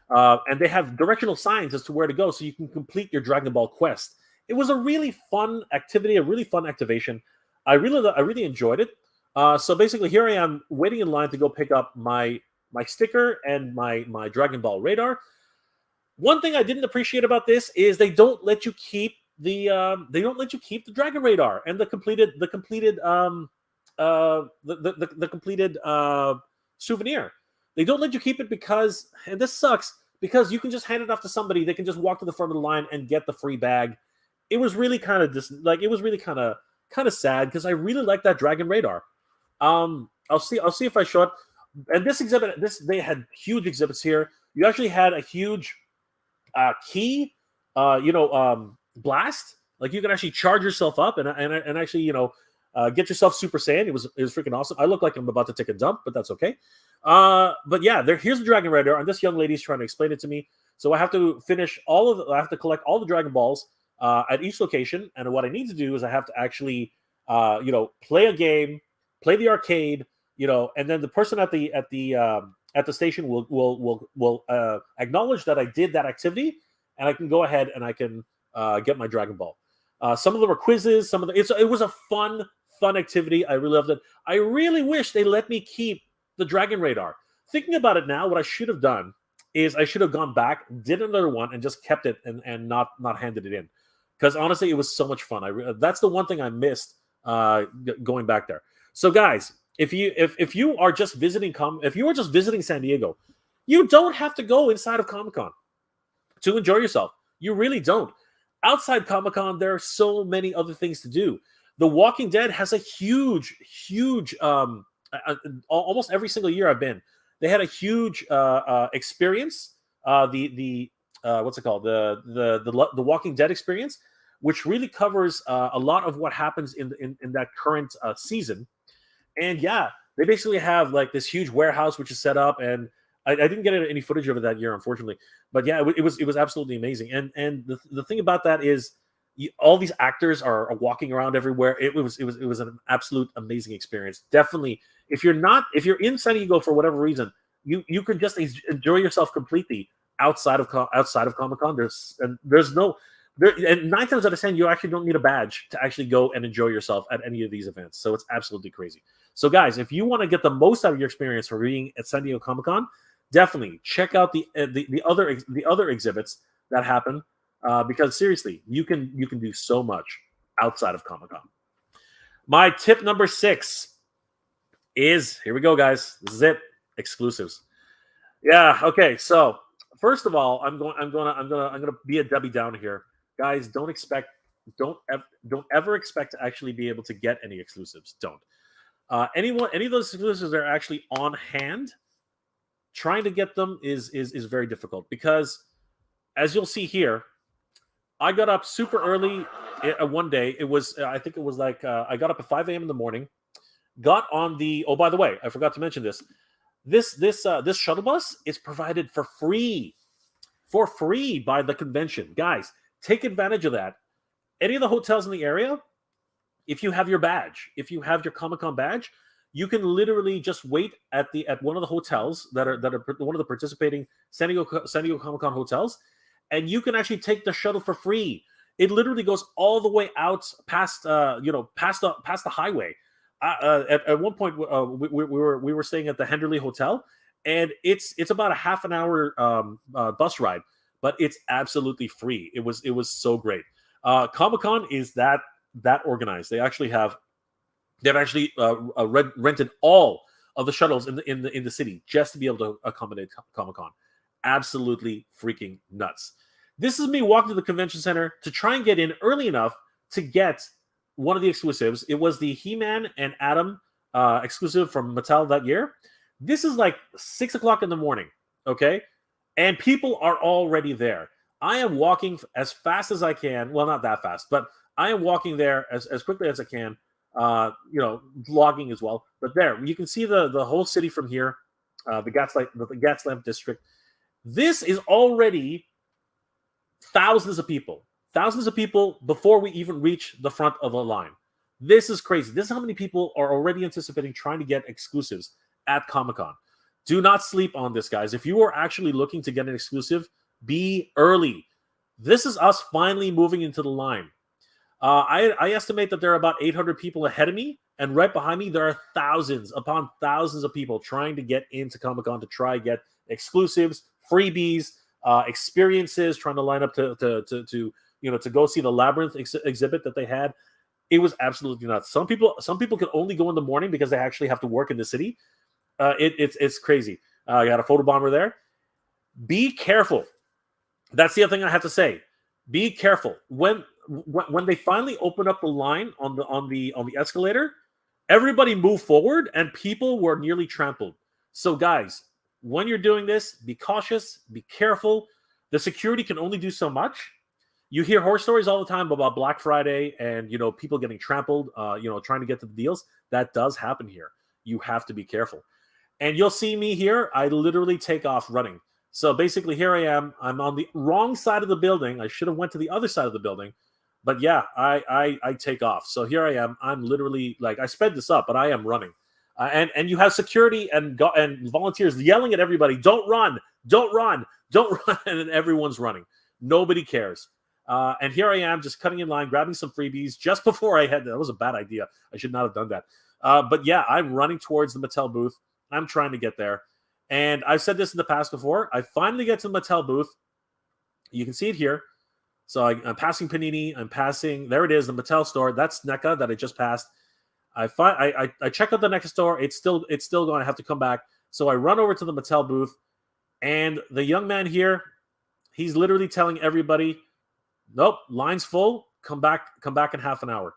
And they have directional signs as to where to go so you can complete your Dragon Ball quest. It was a really fun activity, a really fun activation. I really enjoyed it. So basically, here I am waiting in line to go pick up my sticker and my Dragon Ball radar. One thing I didn't appreciate about this is they don't let you keep the Dragon radar and the completed souvenir. They don't let you keep it because, and this sucks, because you can just hand it off to somebody. They can just walk to the front of the line and get the free bag. It was really kind of sad because I really like that Dragon radar. I'll see if I show it. And this exhibit, they had huge exhibits here. You actually had a huge key, blast. Like you can actually charge yourself up and actually get yourself Super Saiyan. It was freaking awesome. I look like I'm about to take a dump, but that's okay. But yeah, here's the Dragon radar, and this young lady's trying to explain it to me. So I have to I have to collect all the Dragon Balls at each location, and what I need to do is I have to actually play a game, play the arcade, and then the person at the station will acknowledge that I did that activity, and I can go ahead and I can get my Dragon Ball. Some of them were quizzes. It was a fun activity. I really loved it. I really wish they let me keep the Dragon radar. Thinking about it now, what I should have done is I should have gone back, did another one, and just kept it and not handed it in. Because honestly, it was so much fun. That's the one thing I missed going back there. So guys, if you are just visiting San Diego, you don't have to go inside of Comic Con to enjoy yourself. You really don't. Outside Comic Con, there are so many other things to do. The Walking Dead has a huge almost every single year I've been, they had a huge experience. What's it called? The Walking Dead experience, which really covers a lot of what happens in that current season. And yeah, they basically have like this huge warehouse which is set up, and I didn't get any footage of it that year, unfortunately. But yeah, it was absolutely amazing. And the thing about that is, all these actors are walking around everywhere. It was an absolute amazing experience. Definitely, if you're in San Diego for whatever reason, you can just enjoy yourself completely outside of Comic Con. And 9 times out of 10, you actually don't need a badge to actually go and enjoy yourself at any of these events. So it's absolutely crazy. So guys, if you want to get the most out of your experience for being at San Diego Comic Con, definitely check out the other exhibits that happen. Because seriously, you can do so much outside of Comic Con. My tip number 6 is, here we go, guys. This is it. Exclusives. Yeah. Okay. So first of all, I'm gonna be a Debbie Downer here, guys. Don't ever expect to actually be able to get any exclusives. Don't. Any of those exclusives that are actually on hand, trying to get them is very difficult, because as you'll see here, I got up super early one day. It was, I think it was like, I got up at 5 a.m. in the morning, got on oh, by the way, I forgot to mention this. This shuttle bus is provided for free by the convention. Guys, take advantage of that. Any of the hotels in the area, if you have your badge, if you have your Comic-Con badge, You can literally just wait at one of the hotels that are one of the participating San Diego Comic Con hotels, and you can actually take the shuttle for free. It literally goes all the way out past past the highway. At one point, we were staying at the Henderley Hotel, and it's about a half an hour bus ride, but it's absolutely free. It was so great. Comic Con is that organized. They've actually rented all of the shuttles in the city just to be able to accommodate Comic Con. Absolutely freaking nuts. This is me walking to the convention center to try and get in early enough to get one of the exclusives. It was the He-Man and Adam exclusive from Mattel that year. This is like 6 o'clock in the morning, okay? And people are already there. I am walking as fast as I can. Well, not that fast, but I am walking there as quickly as I can, vlogging as well. But there, you can see the whole city from here, the Gaslamp district. This is already thousands of people before we even reach the front of the line. This is crazy. This is how many people are already anticipating trying to get exclusives at Comic-Con. Do not sleep on this, guys. If you are actually looking to get an exclusive, be early. This is us finally moving into the line. I estimate that there are about 800 people ahead of me, and right behind me, there are thousands upon thousands of people trying to get into Comic-Con to try get exclusives, freebies, experiences, trying to line up to go see the Labyrinth exhibit that they had. It was absolutely nuts. Some people can only go in the morning because they actually have to work in the city. It's crazy. You got a photo bomber there. Be careful. That's the other thing I have to say. Be careful when they finally open up the line on the escalator. Everybody moved forward, and people were nearly trampled. So, guys, when you're doing this, be cautious. Be careful. The security can only do so much. You hear horror stories all the time about Black Friday and people getting trampled. Trying to get to the deals. That does happen here. You have to be careful. And you'll see me here. I literally take off running. So basically, here I am. I'm on the wrong side of the building. I should have went to the other side of the building. But yeah, I take off. So here I am. I'm literally I sped this up, but I am running. And you have security and volunteers yelling at everybody, "Don't run! Don't run! Don't run!" And then everyone's running. Nobody cares. And here I am, just cutting in line, grabbing some freebies just before I had. That was a bad idea. I should not have done that. But yeah, I'm running towards the Mattel booth. I'm trying to get there. And I've said this in the past before. I finally get to the Mattel booth. You can see it here. So I'm passing Panini. I'm passing. There it is, the Mattel store. That's NECA that I just passed. I check out the NECA store. It's still going to have to come back. So I run over to the Mattel booth, and the young man here, he's literally telling everybody, "Nope, line's full. Come back in half an hour."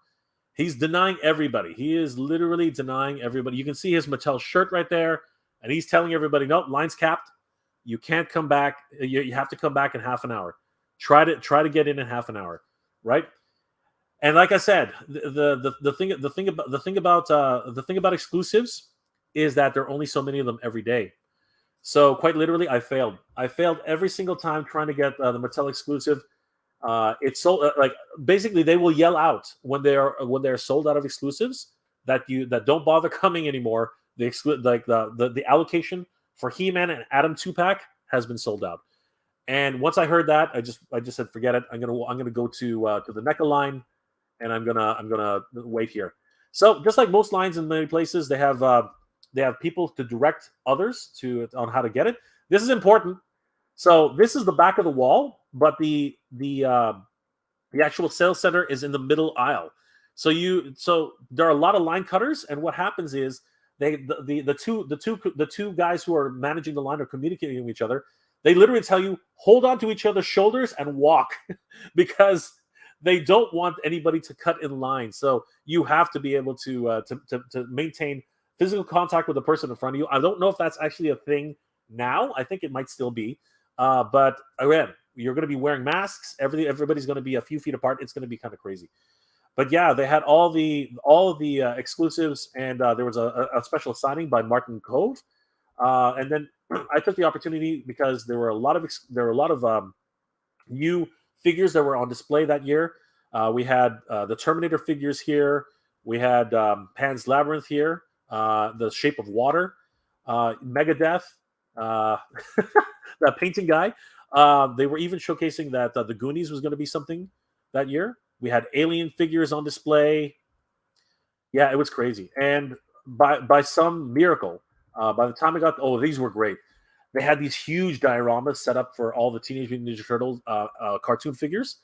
He's denying everybody. He is literally denying everybody. You can see his Mattel shirt right there. And he's telling everybody, "Nope, line's capped. You can't come back. You have to come back in half an hour. Try to get in half an hour, right?" And like I said, the thing about exclusives is that there are only so many of them every day. So quite literally, I failed. I failed every single time trying to get the Mattel exclusive. It's so basically they will yell out when they're sold out of exclusives that don't bother coming anymore. The allocation for He-Man and Adam 2-pack has been sold out. And once I heard that, I just said, forget it. I'm gonna go to the NECA line, and I'm gonna wait here. So just like most lines in many places, they have people to direct others on how to get it. This is important. So this is the back of the wall, but the actual sales center is in the middle aisle. So there are a lot of line cutters, and what happens is the two guys who are managing the line are communicating with each other. They literally tell you, hold on to each other's shoulders and walk because they don't want anybody to cut in line. So you have to be able to maintain physical contact with the person in front of you. I don't know if that's actually a thing now. I think it might still be. But again, you're going to be wearing masks. Everybody's going to be a few feet apart. It's going to be kind of crazy. But yeah, they had all of the exclusives, and there was a special signing by Martin Cove. And then I took the opportunity because there were a lot of new figures that were on display that year. We had the Terminator figures here. We had Pan's Labyrinth here. The Shape of Water, Megadeth, that painting guy. They were even showcasing that the Goonies was going to be something that year. We had Alien figures on display. Yeah, it was crazy. And by some miracle, by the time I got, these were great. They had these huge dioramas set up for all the Teenage Mutant Ninja Turtles cartoon figures.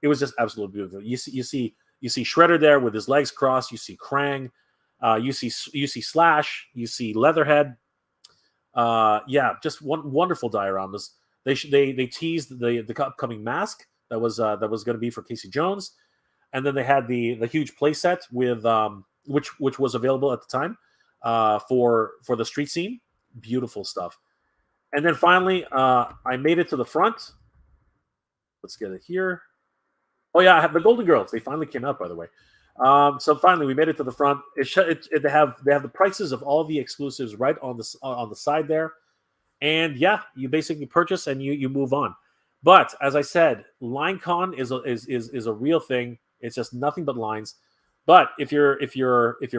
It was just absolutely beautiful. You see Shredder there with his legs crossed. You see Krang. You see Slash. You see Leatherhead. Yeah, just wonderful dioramas. They teased the upcoming mask that was going to be for Casey Jones, and then they had the huge playset with which was available at the time for the street scene. Beautiful stuff. And then finally, I made it to the front. Let's get it here. Oh yeah, I have the Golden Girls. They finally came out, by the way. So finally, we made it to the front. They have the prices of all the exclusives right on the side there, and yeah, you basically purchase and you move on. But as I said, LineCon is a real thing. It's just nothing but lines. But if you're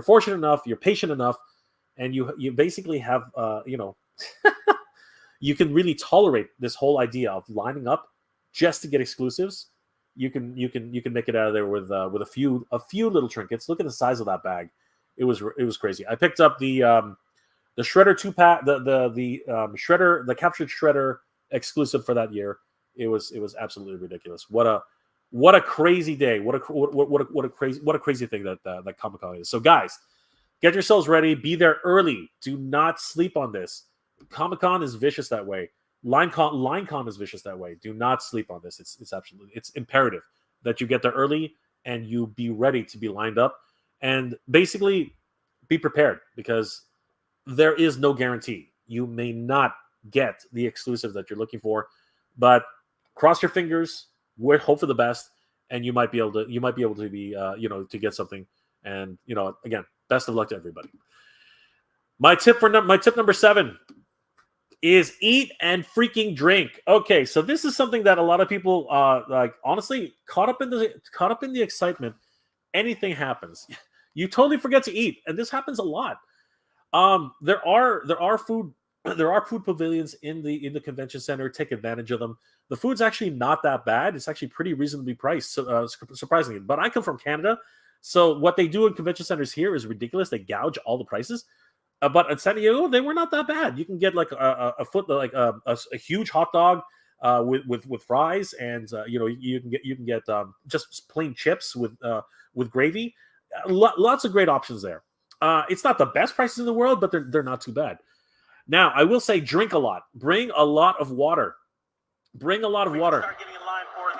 fortunate enough, you're patient enough, and you basically have you can really tolerate this whole idea of lining up just to get exclusives. You can make it out of there with a few little trinkets. Look at the size of that bag. It was crazy. I picked up the Shredder 2-pack, the Shredder, the captured Shredder exclusive for that year. It was absolutely ridiculous. What a crazy day. What a crazy thing that Comic Con is. So guys, get yourselves ready. Be there early. Do not sleep on this. Comic Con is vicious that way. LineCon is vicious that way. Do not sleep on this. It's imperative that you get there early and you be ready to be lined up, and basically be prepared, because there is no guarantee. You may not get the exclusive that you're looking for, but cross your fingers. Hope for the best, and you might be able to be to get something. And again, best of luck to everybody. My tip number 7 is eat and freaking drink. Okay, so this is something that a lot of people honestly caught up in the excitement. Anything happens, you totally forget to eat, and this happens a lot. There are food pavilions in the convention center. Take advantage of them. The food's actually not that bad. It's actually pretty reasonably priced, surprisingly. But I come from Canada, so what they do in convention centers here is ridiculous. They gouge all the prices. But in San Diego, they were not that bad. You can get like a huge hot dog with fries, and you can get just plain chips with gravy. Lots of great options there. It's not the best prices in the world, but they're not too bad. Now, I will say, drink a lot. Bring a lot of water. Bring a lot of water.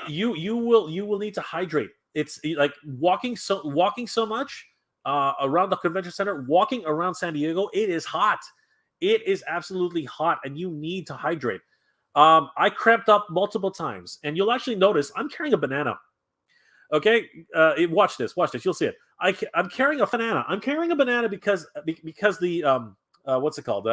You will need to hydrate. It's like walking so much. Around the convention center, walking around San Diego, it is hot. It is absolutely hot, and you need to hydrate. I cramped up multiple times, and you'll actually notice I'm carrying a banana. Okay, watch this. You'll see it. I'm carrying a banana. I'm carrying a banana because the what's it called?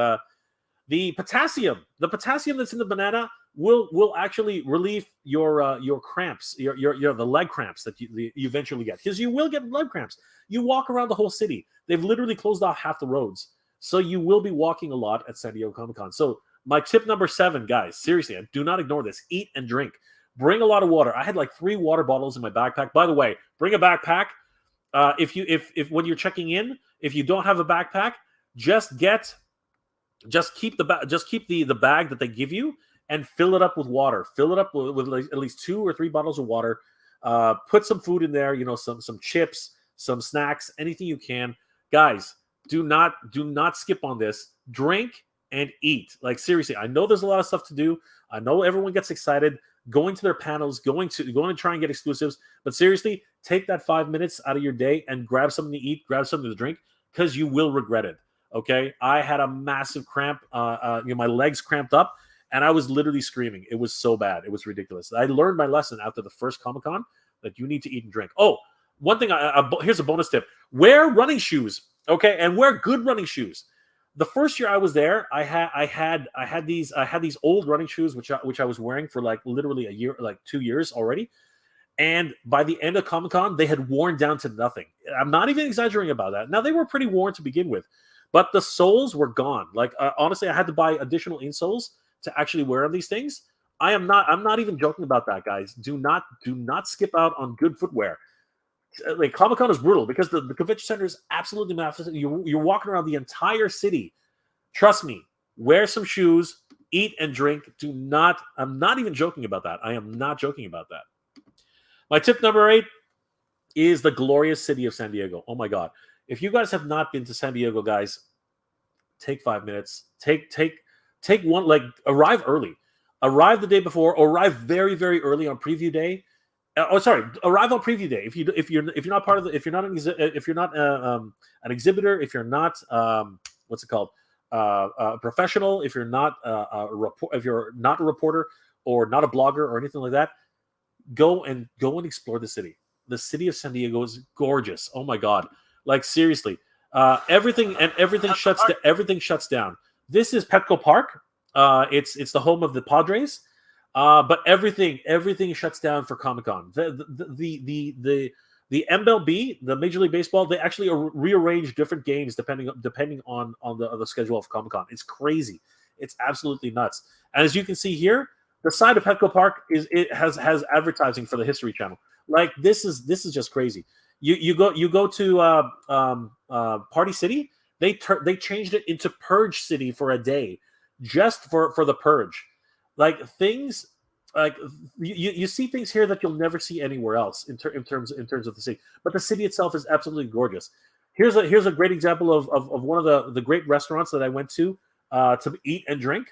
The potassium that's in the banana will actually relieve your cramps, your the leg cramps that you eventually get, because you will get leg cramps. You walk around the whole city. They've literally closed off half the roads, so you will be walking a lot at San Diego Comic Con. So my tip number 7, guys, seriously, do not ignore this. Eat and drink. Bring a lot of water. I had like 3 water bottles in my backpack. By the way, bring a backpack. If when you're checking in, if you don't have a backpack, just keep the bag that they give you and fill it up with water. Fill it up with like at least 2 or 3 bottles of water. Put some food in there, some chips, some snacks, anything you can. Guys, do not skip on this. Drink and eat. Like, seriously, I know there's a lot of stuff to do. I know everyone gets excited going to their panels, going to try and get exclusives. But seriously, take that 5 minutes out of your day and grab something to eat, grab something to drink, because you will regret it. Okay, I had a massive cramp. My legs cramped up, and I was literally screaming. It was so bad. It was ridiculous. I learned my lesson after the first Comic Con that you need to eat and drink. Oh, one thing. Here's a bonus tip: wear running shoes. Okay, and wear good running shoes. The first year I was there, I had these old running shoes which I was wearing for like literally a year, like 2 years already. And by the end of Comic Con, they had worn down to nothing. I'm not even exaggerating about that. Now, they were pretty worn to begin with, but the soles were gone. Like honestly, I had to buy additional insoles to actually wear on these things. I'm not even joking about that, guys. Do not skip out on good footwear. Like Comic Con is brutal because the convention center is absolutely massive. You're walking around the entire city. Trust me, wear some shoes, eat and drink. I'm not even joking about that. I am not joking about that. My tip number 8 is the glorious city of San Diego. Oh my God. If you guys have not been to San Diego, guys, take 5 minutes. Take one, like arrive early. Arrive the day before, or arrive very, very early on preview day. Arrive on preview day. If you're not part of the, if you're not an exhibitor, if you're not what's it called, a professional, if you're not if you're not a reporter or not a blogger or anything like that, go and explore the city. The city of San Diego is gorgeous. Oh my God, like seriously, everything shuts down. This is Petco Park. It's the home of the Padres. But everything shuts down for Comic Con. The MLB, the Major League Baseball, they actually rearrange different games depending on the schedule of Comic Con. It's crazy. It's absolutely nuts. And as you can see here, the side of Petco Park has advertising for the History Channel. Like this is just crazy. You go to Party City. They changed it into Purge City for a day, just for the Purge. Like things, like you see things here that you'll never see anywhere else in terms of the city. But the city itself is absolutely gorgeous. Here's a great example of one of the great restaurants that I went to eat and drink.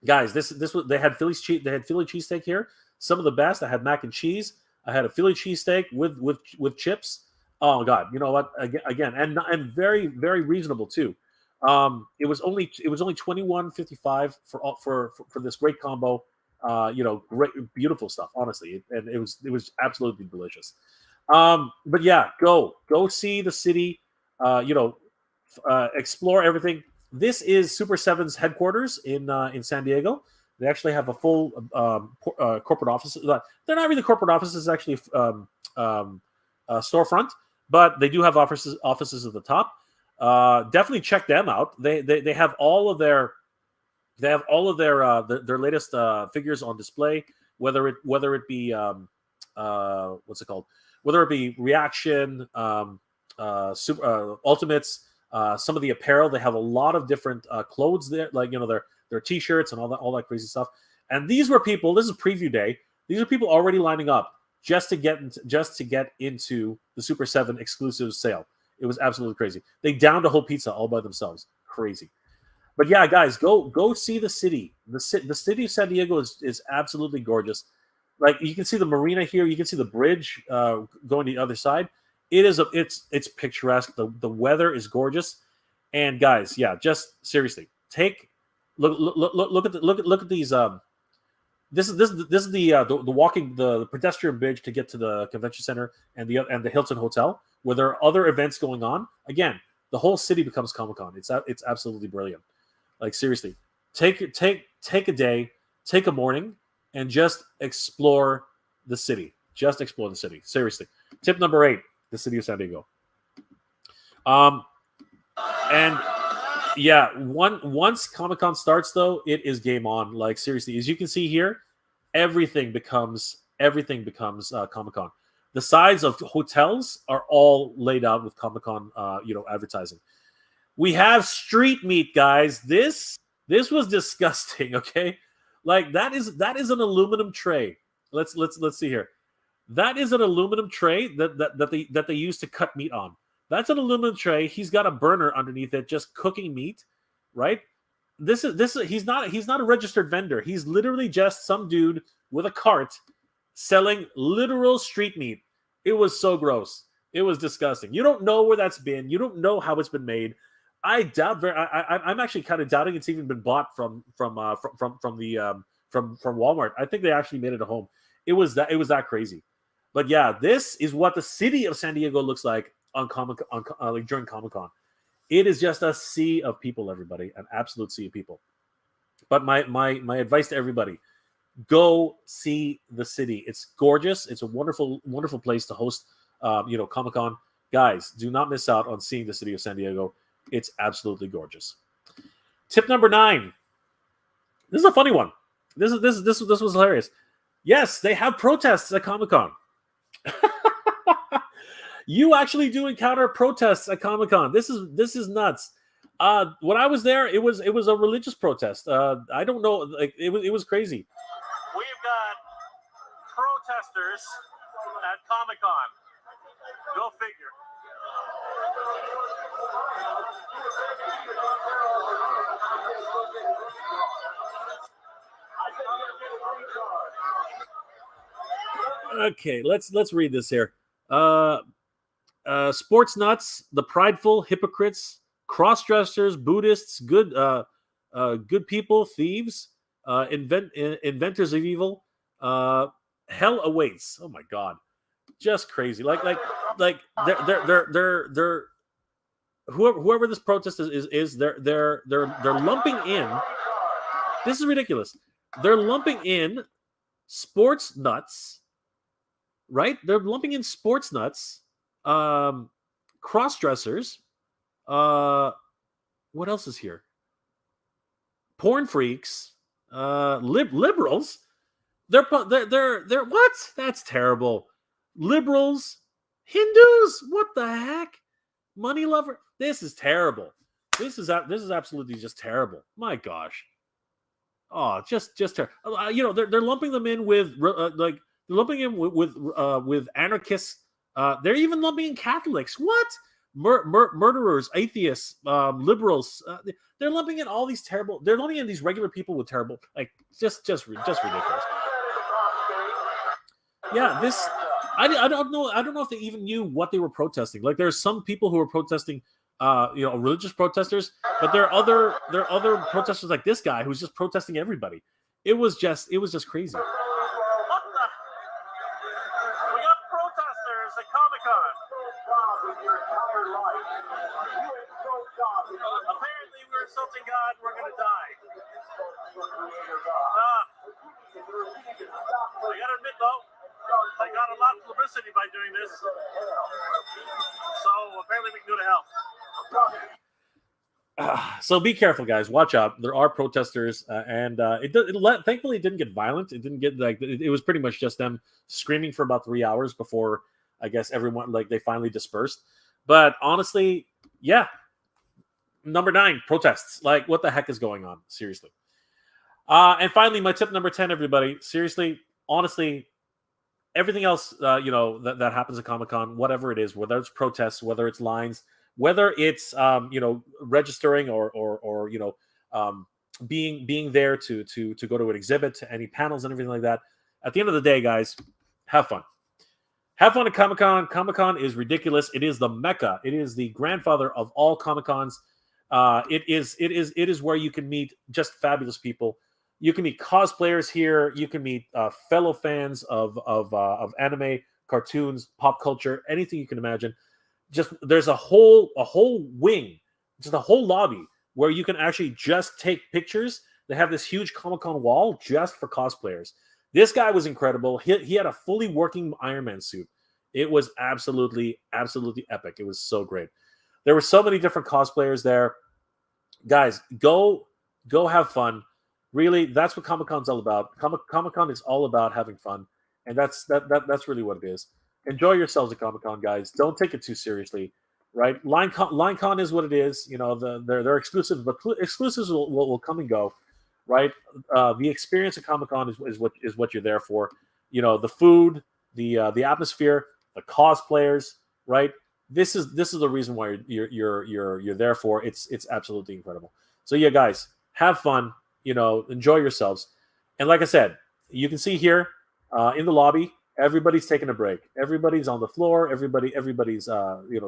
Guys, they had Philly cheesesteak here, some of the best. I had mac and cheese. I had a Philly cheesesteak with chips. Oh God, you know what? Again, and very, very reasonable too. It was only $21.55 for this great combo. Great, beautiful stuff. Honestly, and it was absolutely delicious. But yeah, go see the city. Explore everything. This is Super 7's headquarters in San Diego. They actually have a full corporate office. They're not really corporate offices, actually storefront, but they do have offices at the top. Definitely check them out. They have all of their their latest figures on display. Whether it be what's it called? Whether it be Reaction, Ultimates, some of the apparel. They have a lot of different clothes there, like their t-shirts and all that crazy stuff. And these were people. This is preview day. These are people already lining up just to get into the Super 7 exclusive sale. It was absolutely crazy. They downed a whole pizza all by themselves. Crazy. But yeah, guys, go see the city. The city of San Diego is absolutely gorgeous. Like you can see the marina here. You can see the bridge going to the other side. It's picturesque. The weather is gorgeous. And guys, yeah, just seriously, look at these. This is the pedestrian bridge to get to the convention center and the Hilton Hotel, where there are other events going on. Again, the whole city becomes Comic-Con. It's absolutely brilliant. Like seriously, take a day, take a morning, and just explore the city. Just explore the city. Seriously. Tip number 8: the city of San Diego. And yeah, once Comic-Con starts, though, it is game on. Like seriously, as you can see here, everything becomes Comic-Con. The sides of hotels are all laid out with Comic-Con, advertising. We have street meat, guys. This was disgusting. Okay, like that is an aluminum tray. Let's see here. That is an aluminum tray that they use to cut meat on. That's an aluminum tray. He's got a burner underneath it, just cooking meat, right? This is he's not a registered vendor. He's literally just some dude with a cart selling literal street meat. It was so gross. It was disgusting. You don't know where that's been. You don't know how it's been made. I doubt I'm actually kind of doubting it's even been bought from Walmart. I think they actually made it at home. It was that crazy. But yeah, this is what the city of San Diego looks like during Comic-Con. It is just a sea of people, everybody, an absolute sea of people. But my advice to everybody: go see the city. It's gorgeous. It's a wonderful, wonderful place to host, Comic-Con. Guys, do not miss out on seeing the city of San Diego. It's absolutely gorgeous. Tip number 9. This is a funny one. This was hilarious. Yes, they have protests at Comic Con. You actually do encounter protests at Comic Con. This is nuts. When I was there, it was a religious protest. I don't know, like it was crazy. We've got protesters at Comic Con. Go figure. Okay, let's read this here. Sports nuts, the prideful, hypocrites, cross-dressers, Buddhists, good people, thieves, inventors of evil. Hell awaits. Oh my God, just crazy. Like they're whoever this protest is they're lumping in. This is ridiculous. They're lumping in sports nuts, right? They're lumping in sports nuts, cross-dressers. What else is here? Porn freaks, liberals. They're what? That's terrible. Liberals, Hindus. What the heck? Money lover. This is terrible. This is absolutely just terrible. My gosh. Oh, just terrible. They're lumping them in with they're lumping in with anarchists. They're even lumping in Catholics. What? Murderers, atheists, liberals. They're lumping in all these terrible. They're lumping in these regular people with terrible. Like just ridiculous. Yeah, this. I don't know. I don't know if they even knew what they were protesting. Like there's some people who are protesting. Religious protesters, but there are other protesters like this guy who's just protesting everybody. It was just crazy. What the? We got protesters at Comic Con. Apparently, we're insulting God. We're gonna die. I gotta admit though, I got a lot of publicity by doing this. So apparently, we can go to hell. So be careful, guys. Watch out. There are protesters, and thankfully it didn't get violent. It didn't get it was pretty much just them screaming for about 3 hours before I guess everyone they finally dispersed. But honestly, yeah. Number 9, protests. Like what the heck is going on? Seriously. And finally, my tip number 10, everybody. Seriously, honestly, everything else that happens at Comic-Con, whatever it is, whether it's protests, whether it's lines, whether it's registering or being there to go to an exhibit, to any panels and everything like that. At the end of the day, guys, have fun. Have fun at Comic-Con. Comic-Con is ridiculous. It is the Mecca. It is the grandfather of all Comic-Cons. It is where you can meet just fabulous people. You can meet cosplayers here. You can meet fellow fans of anime, cartoons, pop culture, anything you can imagine. Just there's a whole wing, just a whole lobby where you can actually just take pictures. They have this huge Comic-Con wall just for cosplayers. This guy was incredible. He had a fully working Iron Man suit. It was absolutely epic. It was so great. There were so many different cosplayers there. Guys, go have fun. Really, that's what Comic-Con's all about. Comic-Con is all about having fun, and that's really what it is. Enjoy yourselves at Comic-Con, guys. Don't take it too seriously, right? LineCon is what it is. They're exclusive, but exclusives will come and go, right? The experience of Comic-Con is what you're there for. The food, the atmosphere, the cosplayers, right? This is the reason why you're there for. It's absolutely incredible. So yeah, guys, have fun. Enjoy yourselves. And like I said, you can see here in the lobby, everybody's taking a break. Everybody's on the floor. Everybody's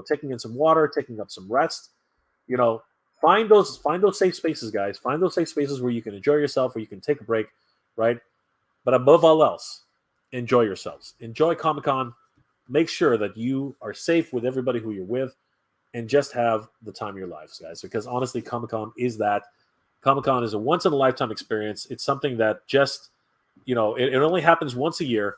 taking in some water, taking up some rest. Find those safe spaces, guys. Find those safe spaces where you can enjoy yourself, where you can take a break, right? But above all else, enjoy yourselves. Enjoy Comic-Con. Make sure that you are safe with everybody who you're with, and just have the time of your lives, guys. Because honestly, Comic-Con is that. Comic-Con is a once-in-a-lifetime experience. It's something that just, it only happens once a year.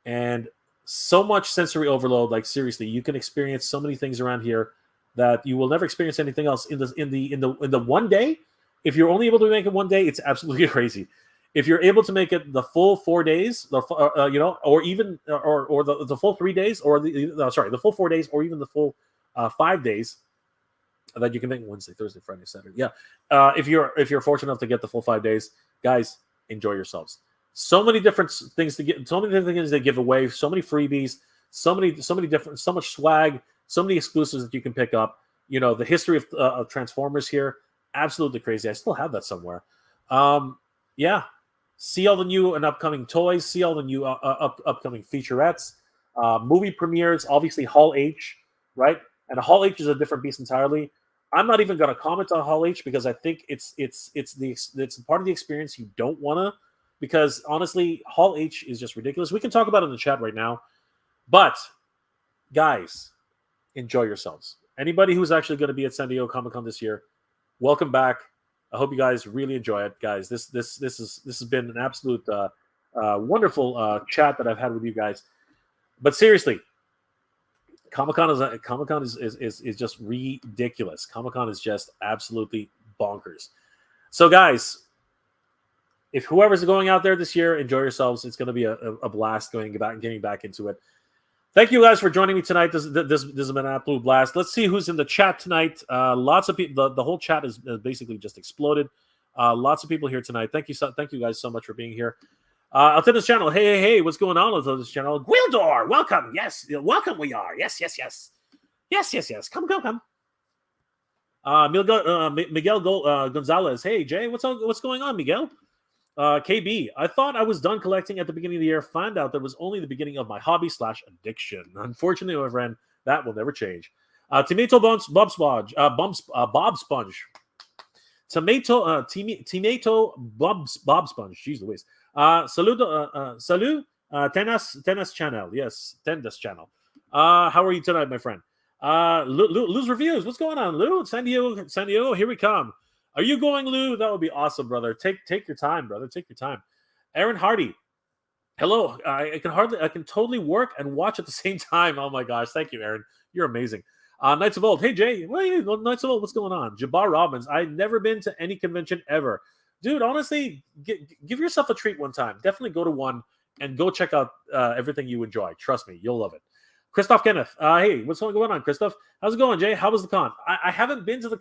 And so much sensory overload. Like, seriously, you can experience so many things around here. that you will never experience anything else in the one day. If you're only able to make it one day, it's absolutely crazy. If you're able to make it the full 4 days, or even or the full 3 days, or the full 4 days, or even the full 5 days that you can make Wednesday, Thursday, Friday, Saturday. Yeah, if you're fortunate enough to get the full 5 days, guys, enjoy yourselves. So many different things to get, so many different things they give away, so many freebies, so much swag, so many exclusives that you can pick up. The history of Transformers here, absolutely crazy. I still have that somewhere. Yeah. See all the new and upcoming toys. See all the new upcoming featurettes, movie premieres. Obviously, Hall H, right? And a Hall H is a different beast entirely. I'm not even going to comment on Hall H because I think it's part of the experience you don't want to. Because honestly, Hall H is just ridiculous. We can talk about it in the chat right now, but guys, enjoy yourselves. Anybody who's actually going to be at San Diego Comic Con this year, welcome back. I hope you guys really enjoy it, guys. This has been an absolute wonderful chat that I've had with you guys. But seriously, Comic-Con is just ridiculous. Comic-Con is just absolutely bonkers. So, guys, if whoever's going out there this year, enjoy yourselves. It's going to be a blast getting back into it. Thank you guys for joining me tonight. This has been an absolute blast. Let's see who's in the chat tonight. Lots of people. The whole chat is basically just exploded. Lots of people here tonight. Thank you guys so much for being here. Altinda's channel. Hey, what's going on with this channel? Gwildor, welcome. Yes, welcome. We are. Yes. Come. Miguel Gonzalez. Hey, Jay, what's going on, Miguel? KB, I thought I was done collecting at the beginning of the year. Found out that was only the beginning of my hobby/addiction. Unfortunately, my friend, that will never change. Tomato Bob Sponge. Tomato Bob Sponge. Jeez Louise. Salut. Tennis channel. Yes, Tennis channel. How are you tonight, my friend? Lou's reviews. What's going on, Lou? San Diego. Here we come. Are you going, Lou? That would be awesome, brother. Take your time, brother. Take your time. Aaron Hardy. Hello. I can totally work and watch at the same time. Oh my gosh. Thank you, Aaron. You're amazing. Knights of Old. Hey, Jay. Knights of Old. What's going on? Jabbar Robbins. I've never been to any convention ever. Dude, honestly, give yourself a treat one time. Definitely go to one and go check out everything you enjoy. Trust me, you'll love it. Christoph Kenneth. Hey, what's going on, Christoph? How's it going, Jay? How was the con? I haven't been to the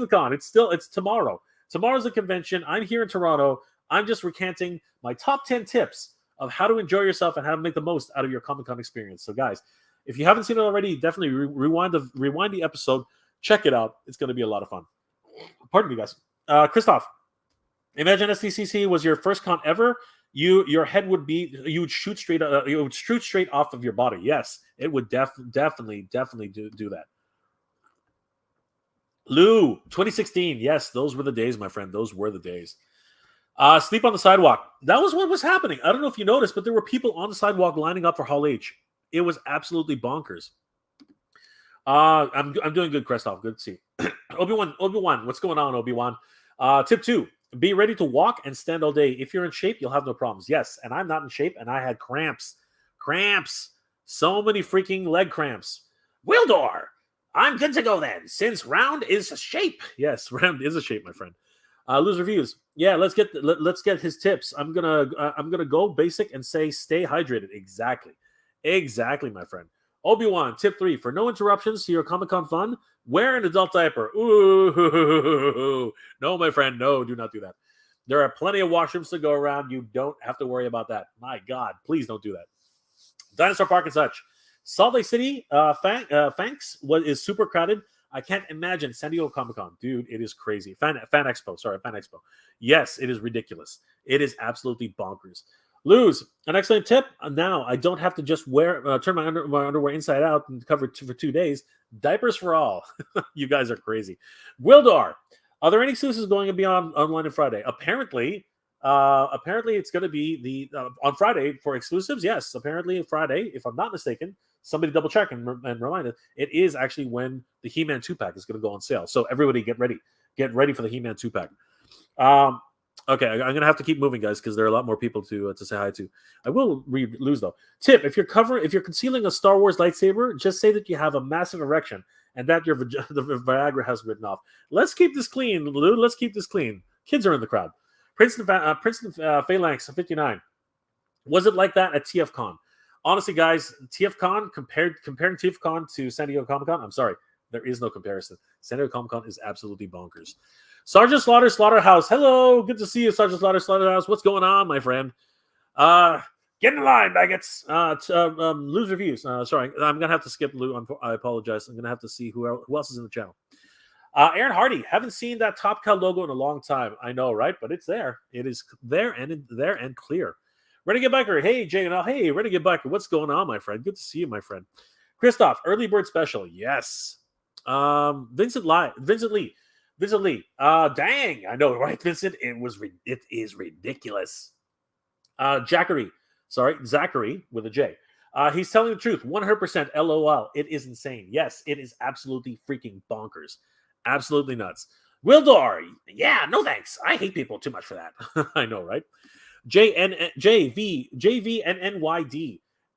con. It's tomorrow. Tomorrow's the convention. I'm here in Toronto. I'm just recanting my top 10 tips of how to enjoy yourself and how to make the most out of your Comic-Con experience. So, guys, if you haven't seen it already, definitely rewind the episode. Check it out. It's going to be a lot of fun. Pardon me, guys. Christoph, imagine SDCC was your first con ever. Your head would shoot straight off of your body. Yes, it would definitely do that. Lou, 2016. Yes, those were the days, my friend. Those were the days. Sleep on the sidewalk. That was what was happening. I don't know if you noticed, but there were people on the sidewalk lining up for Hall H. It was absolutely bonkers. I'm doing good, Christoph. Good to see you. Obi-Wan. What's going on, Obi-Wan? Tip 2. Be ready to walk and stand all day. If you're in shape, you'll have no problems. Yes, and I'm not in shape, and I had cramps. So many freaking leg cramps. Wildor, I'm good to go then, since round is a shape. Yes, round is a shape, my friend. Lou's reviews. Yeah, let's get his tips. I'm gonna go basic and say stay hydrated. Exactly, my friend. Obi-Wan, tip 3. For no interruptions to your Comic-Con fun, wear an adult diaper. Ooh. No, my friend, no, do not do that. There are plenty of washrooms to go around. You don't have to worry about that. My God, please don't do that. Dinosaur Park and such. Salt Lake City, Fanks is super crowded. I can't imagine San Diego Comic-Con. Dude, it is crazy. Fan Expo. Yes, it is ridiculous. It is absolutely bonkers. Lose, an excellent tip. Now I don't have to just turn my underwear inside out and cover for 2 days. Diapers for all. You guys are crazy. Wildar, are there any exclusives going to be online on Friday? Apparently it's going to be on Friday for exclusives. Yes, apparently Friday, if I'm not mistaken. Somebody double check and remind us. It is actually when the He-Man 2-pack is going to go on sale. So everybody get ready. Get ready for the He-Man 2-pack. Okay, I'm going to have to keep moving, guys, because there are a lot more people to say hi to. I will lose, though. Tip, if you're concealing a Star Wars lightsaber, just say that you have a massive erection and that your the Viagra has written off. Let's keep this clean, Lou. Let's keep this clean. Kids are in the crowd. Princeton Phalanx 59. Was it like that at TFCon? Honestly, guys, TFCon comparing TFCon to San Diego Comic Con, I'm sorry, there is no comparison. San Diego Comic Con is absolutely bonkers. Sergeant Slaughter Slaughterhouse, hello, good to see you, Sergeant Slaughter Slaughterhouse. What's going on, my friend? Get in line, maggots. Lou's reviews. Sorry, I'm gonna have to skip Lou. I apologize. I'm gonna have to see who else is in the channel. Aaron Hardy, haven't seen that Top Cow logo in a long time. I know, right? But it's there. It is there and clear. Renegade Biker, hey JNL, hey Renegade Biker, what's going on, my friend? Good to see you, my friend. Christoph, early bird special, yes. Vincent Lee. Dang, I know, right, Vincent? It is ridiculous. Zachary with a J. He's telling the truth, 100% LOL. It is insane. Yes, it is absolutely freaking bonkers. Absolutely nuts. Wildor, yeah, no thanks. I hate people too much for that. I know, right? JVNNYD.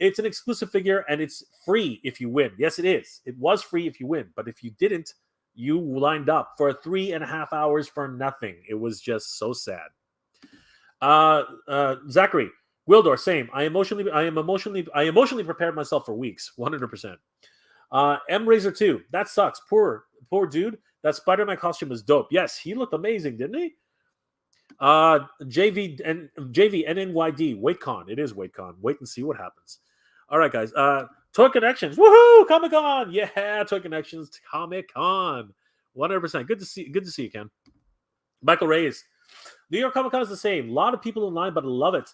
It's an exclusive figure and it's free if you win. Yes, it is. It was free if you win. But if you didn't, you lined up for 3.5 hours for nothing. It was just so sad. Zachary, Wildor, same. I emotionally prepared myself for weeks, 100%. M Razor 2, that sucks. Poor dude. That Spider-Man costume is dope. Yes, he looked amazing, didn't he? JVNNYD, WaitCon. It is WaitCon. Wait and see what happens. All right, guys. Toy Connections. Woohoo! Comic Con. Yeah, Toy Connections. Comic Con. 100%. Good to see you, Ken. Michael Reyes. New York Comic Con is the same. A lot of people in line, but I love it.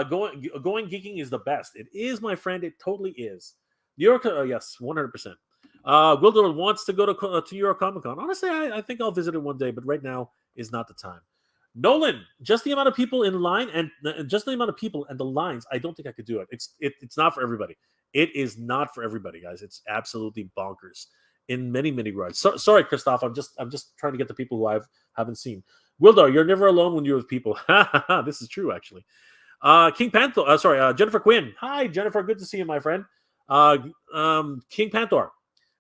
Going geeking is the best. It is, my friend. It totally is. New York, yes, 100%. Wilder wants to go to New York Comic Con. Honestly, I think I'll visit it one day, but right now is not the time. Nolan, just the amount of people in line and just the amount of people and the lines, I don't think I could do it. It's not for everybody. It is not for everybody, guys. It's absolutely bonkers in many regards. Sorry, Christoph. I'm just trying to get the people who I haven't seen. Wildar, you're never alone when you're with people. This is true, actually. King Panther. Jennifer Quinn. Hi, Jennifer. Good to see you, my friend. King Panther.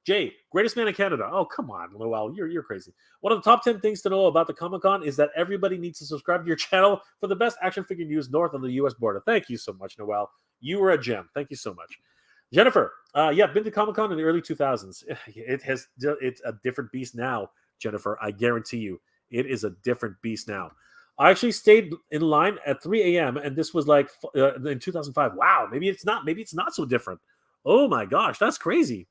Jay, greatest man in Canada. Oh, come on, Noel. You're crazy. One of the top 10 things to know about the Comic-Con is that everybody needs to subscribe to your channel for the best action figure news north of the U.S. border. Thank you so much, Noel. You were a gem. Thank you so much. Jennifer, been to Comic-Con in the early 2000s. It's a different beast now, Jennifer. I guarantee you. It is a different beast now. I actually stayed in line at 3 a.m. and this was like in 2005. Wow, maybe it's not so different. Oh my gosh, that's crazy.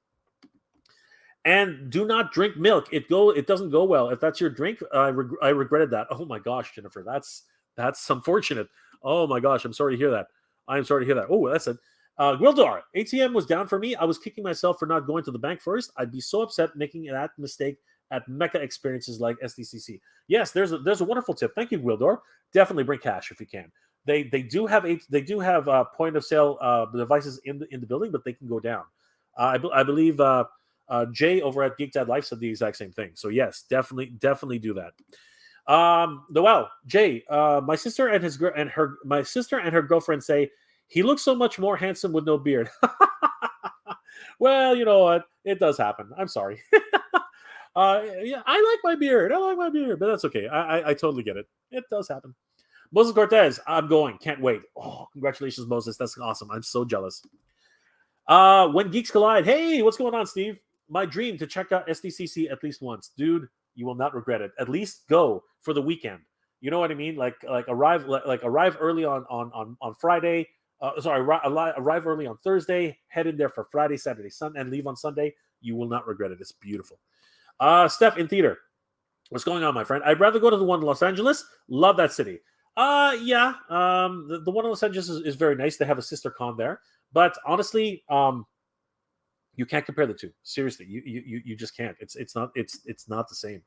And do not drink milk. It doesn't go well. If that's your drink, I regretted that. Oh my gosh, Jennifer, that's unfortunate. Oh my gosh, I'm sorry to hear that. I'm sorry to hear that. Oh, that's it. Gwildar, ATM was down for me. I was kicking myself for not going to the bank first. I'd be so upset making that mistake at Mecca experiences like SDCC. Yes, there's a wonderful tip. Thank you, Gwildor. Definitely bring cash if you can. They do have point of sale devices in the building, but they can go down. I believe Jay over at Geek Dad Life said the exact same thing. So yes, definitely do that. Noel, Jay, my sister and her girlfriend say he looks so much more handsome with no beard. Well, you know what? It does happen. I'm sorry. Yeah, I like my beard, but that's okay. I totally get it. It does happen. Moses Cortez, I'm going. Can't wait. Oh, congratulations, Moses. That's awesome. I'm so jealous. When Geeks Collide. Hey, what's going on, Steve? My dream to check out SDCC at least once. Dude, you will not regret it. At least go for the weekend. You know what I mean? Like arrive early on Friday. Arrive early on Thursday. Head in there for Friday, Saturday, Sunday, and leave on Sunday. You will not regret it. It's beautiful. Steph in theater. What's going on, my friend? I'd rather go to the one in Los Angeles. Love that city. Yeah. The one in Los Angeles is very nice. They have a sister con there. But honestly, you can't compare the two. Seriously, you just can't. It's not the same.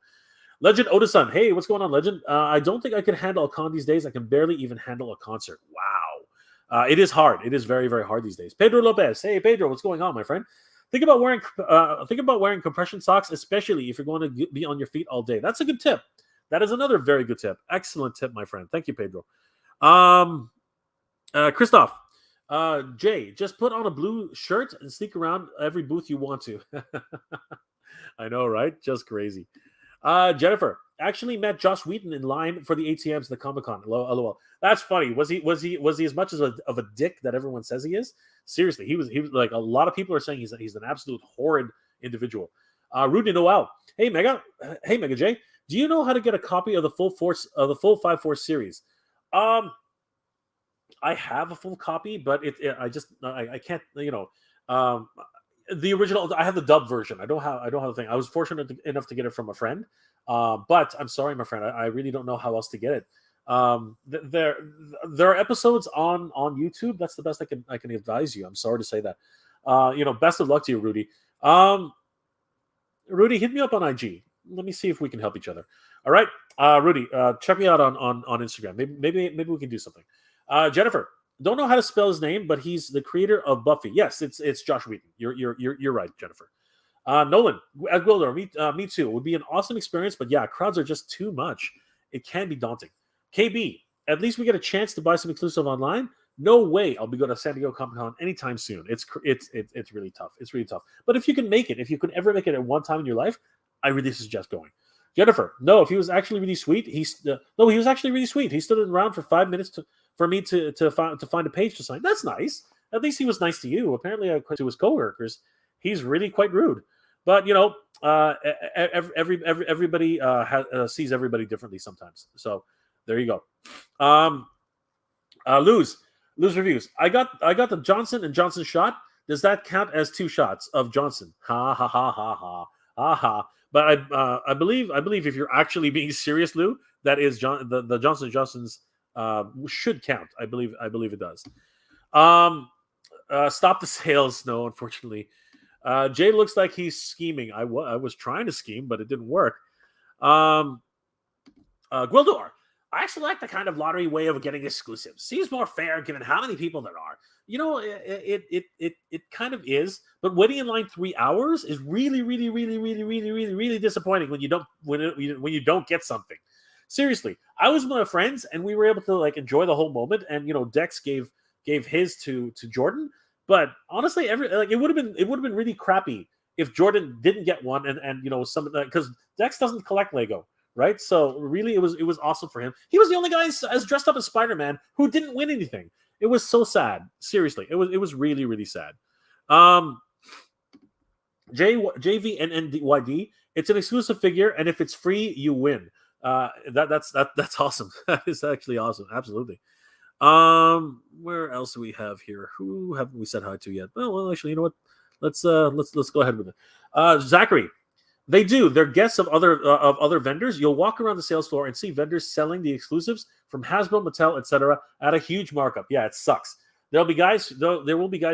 Legend Odasun, hey, what's going on, Legend? I don't think I can handle a con these days. I can barely even handle a concert. Wow, it is hard. It is very hard these days. Pedro Lopez, hey Pedro, what's going on, my friend? Think about wearing compression socks, especially if you're going to be on your feet all day. That's a good tip. That is another very good tip. Excellent tip, my friend. Thank you, Pedro. Christoph. Jay, just put on a blue shirt and sneak around every booth you want to. I know, right? Just crazy. Jennifer actually met Josh Wheaton in line for the ATMs at the Comic Con. LOL. That's funny. Was he as much of a dick that everyone says he is? Seriously, he was like, a lot of people are saying he's an absolute horrid individual. Rudy Noel. Hey Mega J. Do you know how to get a copy of the full 5 Force series? I have a full copy, but I can't, the original. I have the dub version. I don't have the thing. I was fortunate enough to get it from a friend, but I'm sorry, my friend. I really don't know how else to get it. There are episodes on YouTube. That's the best I can advise you. I'm sorry to say that. Best of luck to you, Rudy. Rudy, hit me up on IG. Let me see if we can help each other. All right, Rudy, check me out on Instagram. Maybe we can do something. Jennifer, don't know how to spell his name, but he's the creator of Buffy. Yes, it's Josh Wheaton. You're right, Jennifer. Nolan, Gwildor, me too. It would be an awesome experience, but yeah, crowds are just too much. It can be daunting. KB, at least we get a chance to buy some exclusive online. No way I'll be going to San Diego Comic Con anytime soon. It's really tough. It's really tough. But if you can make it, if you could ever make it at one time in your life, I really suggest going. Jennifer, no, if he was actually really sweet, he was actually really sweet. He stood around for 5 minutes for me to find a page to sign. That's nice. At least he was nice to you. Apparently, to his coworkers, he's really quite rude. But everybody sees everybody differently sometimes. So there you go. Lose reviews. I got the Johnson & Johnson shot. Does that count as 2 shots of Johnson? Ha ha ha ha ha ha ha. But I believe if you're actually being serious, Lou, that is the Johnson & Johnson's should count. I believe it does. Stop the sales. No, unfortunately. Jay looks like he's scheming. I was trying to scheme, but it didn't work. Gwildor, I actually like the kind of lottery way of getting exclusives. Seems more fair given how many people there are. It kind of is, but waiting in line 3 hours is really, really, really, really, really, really, really disappointing when you don't get something. Seriously, I was with my friends and we were able to enjoy the whole moment. And Dex gave his to Jordan, but honestly, it would have been really crappy if Jordan didn't get one and some of that, because Dex doesn't collect Lego. Right, so really, it was awesome for him. He was the only guy as dressed up as Spider-Man who didn't win anything. It was so sad. Seriously, it was really, really sad. JVNNYD, it's an exclusive figure, and if it's free, you win. That's awesome. That is actually awesome. Absolutely. Where else do we have here? Who haven't we said hi to yet? Well, actually, you know what? Let's go ahead with it. Zachary. They do. They're guests of other vendors. You'll walk around the sales floor and see vendors selling the exclusives from Hasbro, Mattel, etc. at a huge markup. Yeah, it sucks. There will be guys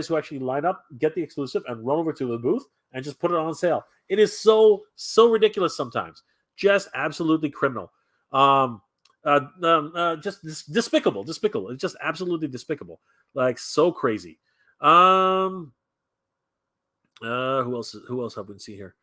who actually line up, get the exclusive, and run over to the booth and just put it on sale. It is so ridiculous sometimes. Just absolutely criminal. Just despicable. It's just absolutely despicable. So crazy. Who else have we seen here?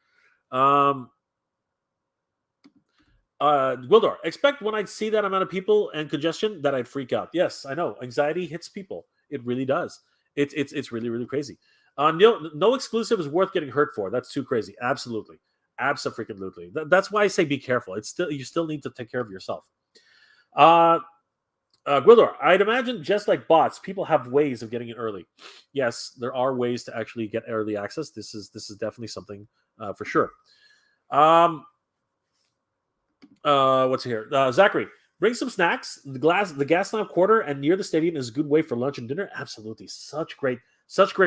Gwildor, expect when I see that amount of people and congestion that I'd freak out. Yes, I know. Anxiety hits people. It really does. It's really, really crazy. No exclusive is worth getting hurt for. That's too crazy. Absolutely. Abso-freaking-lutely. That's why I say be careful. You still need to take care of yourself. Gwildor, I'd imagine just like bots, people have ways of getting it early. Yes, there are ways to actually get early access. This is definitely something for sure. What's here? Zachary, bring some snacks. The gas lamp quarter and near the stadium is a good way for lunch and dinner. Absolutely, such great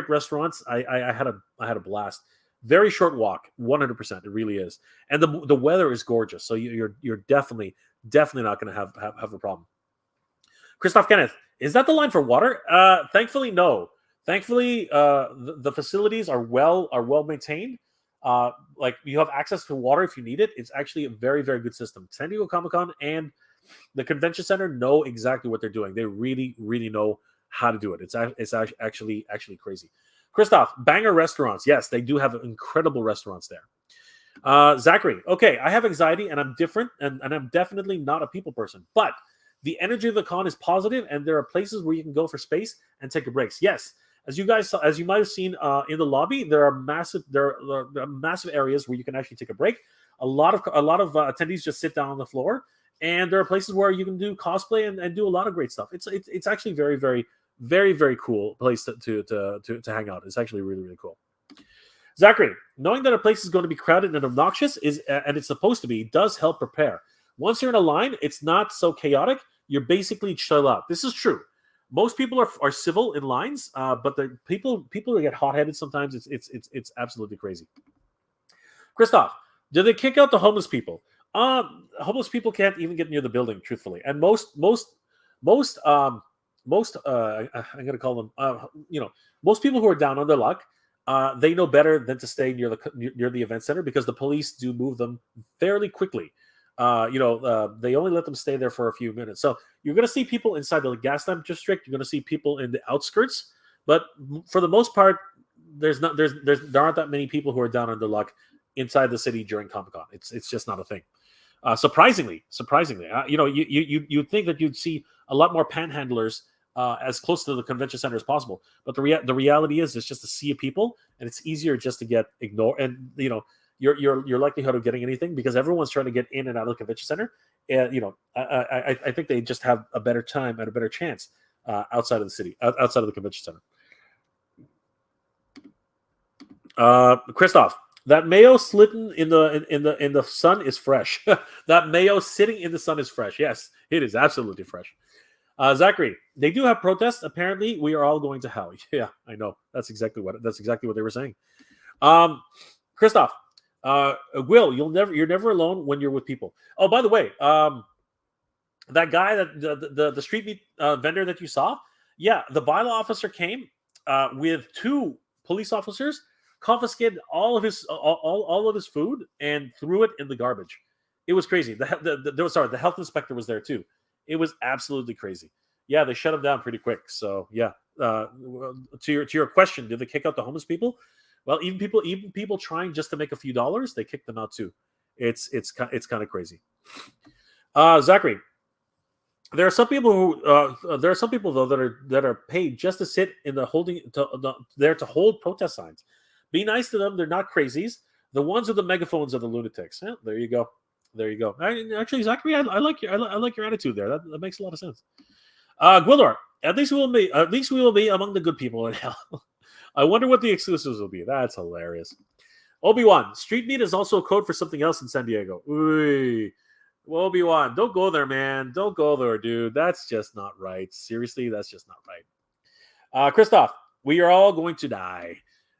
restaurants. I had a blast. Very short walk, 100%. It really is, and the weather is gorgeous. So you're definitely not going to have a problem. Christoph Kenneth, is that the line for water? Thankfully, no. Thankfully, the facilities are well maintained. You have access to water if you need it. It's actually a very, very good system. San Diego Comic Con and the convention center know exactly what they're doing. They really, really know how to do it. It's actually crazy. Christoph, banger restaurants. Yes, they do have incredible restaurants there. Zachary, okay, I have anxiety and I'm different and I'm definitely not a people person, but the energy of the con is positive and there are places where you can go for space and take a break. Yes. As you might have seen in the lobby, there are massive areas where you can actually take a break. A lot of attendees just sit down on the floor, and there are places where you can do cosplay and do a lot of great stuff. It's actually very, very, very, very cool place to hang out. It's actually really, really cool. Zachary, knowing that a place is going to be crowded and obnoxious and it's supposed to be, does help prepare. Once you're in a line, it's not so chaotic. You're basically chill out. This is true. Most people are civil in lines, but the people get hot-headed sometimes. It's absolutely crazy. Christoph, did they kick out the homeless people? Homeless people can't even get near the building, truthfully. And most I'm going to call them, most people who are down on their luck, they know better than to stay near the event center because the police do move them fairly quickly. They only let them stay there for a few minutes. So you're going to see people inside the Gaslamp district. You're going to see people in the outskirts, but for the most part, there aren't that many people who are down on their luck inside the city during Comic Con. It's just not a thing. Surprisingly, you'd think that you'd see a lot more panhandlers as close to the convention center as possible. But the reality is, it's just a sea of people, and it's easier just to get ignored. And your likelihood of getting anything because everyone's trying to get in and out of the convention center. And I think they just have a better time and a better chance outside of the city, outside of the convention center. Christoph, that mayo sitting in the sun is fresh. That mayo sitting in the sun is fresh. Yes, it is absolutely fresh. Zachary, they do have protests. Apparently, we are all going to hell. Yeah, I know. That's exactly what they were saying. Christoph, Will, you're never alone when you're with people. Oh, by the way, that guy that the street meat vendor that you saw, yeah, the bylaw officer came with 2 police officers, confiscated all of his food and threw it in the garbage. It was crazy. The health inspector was there too. It was absolutely crazy. Yeah, they shut him down pretty quick. So yeah, to your question, did they kick out the homeless people? Well, even people trying just to make a few dollars, they kick them out too. It's kind of crazy. Zachary, there are some people though that are paid just to sit in there to hold protest signs. Be nice to them. They're not crazies. The ones with the megaphones are the lunatics. Yeah, there you go. Actually, Zachary, I like your attitude there. That makes a lot of sense. Gwildor, at least we will be among the good people in hell. I wonder what the exclusives will be. That's hilarious. Obi-Wan, street meat is also a code for something else in San Diego. Ooh. Well, Obi-Wan, don't go there, man. Don't go there, dude. That's just not right. Seriously, that's just not right. Christoph, we are all going to die.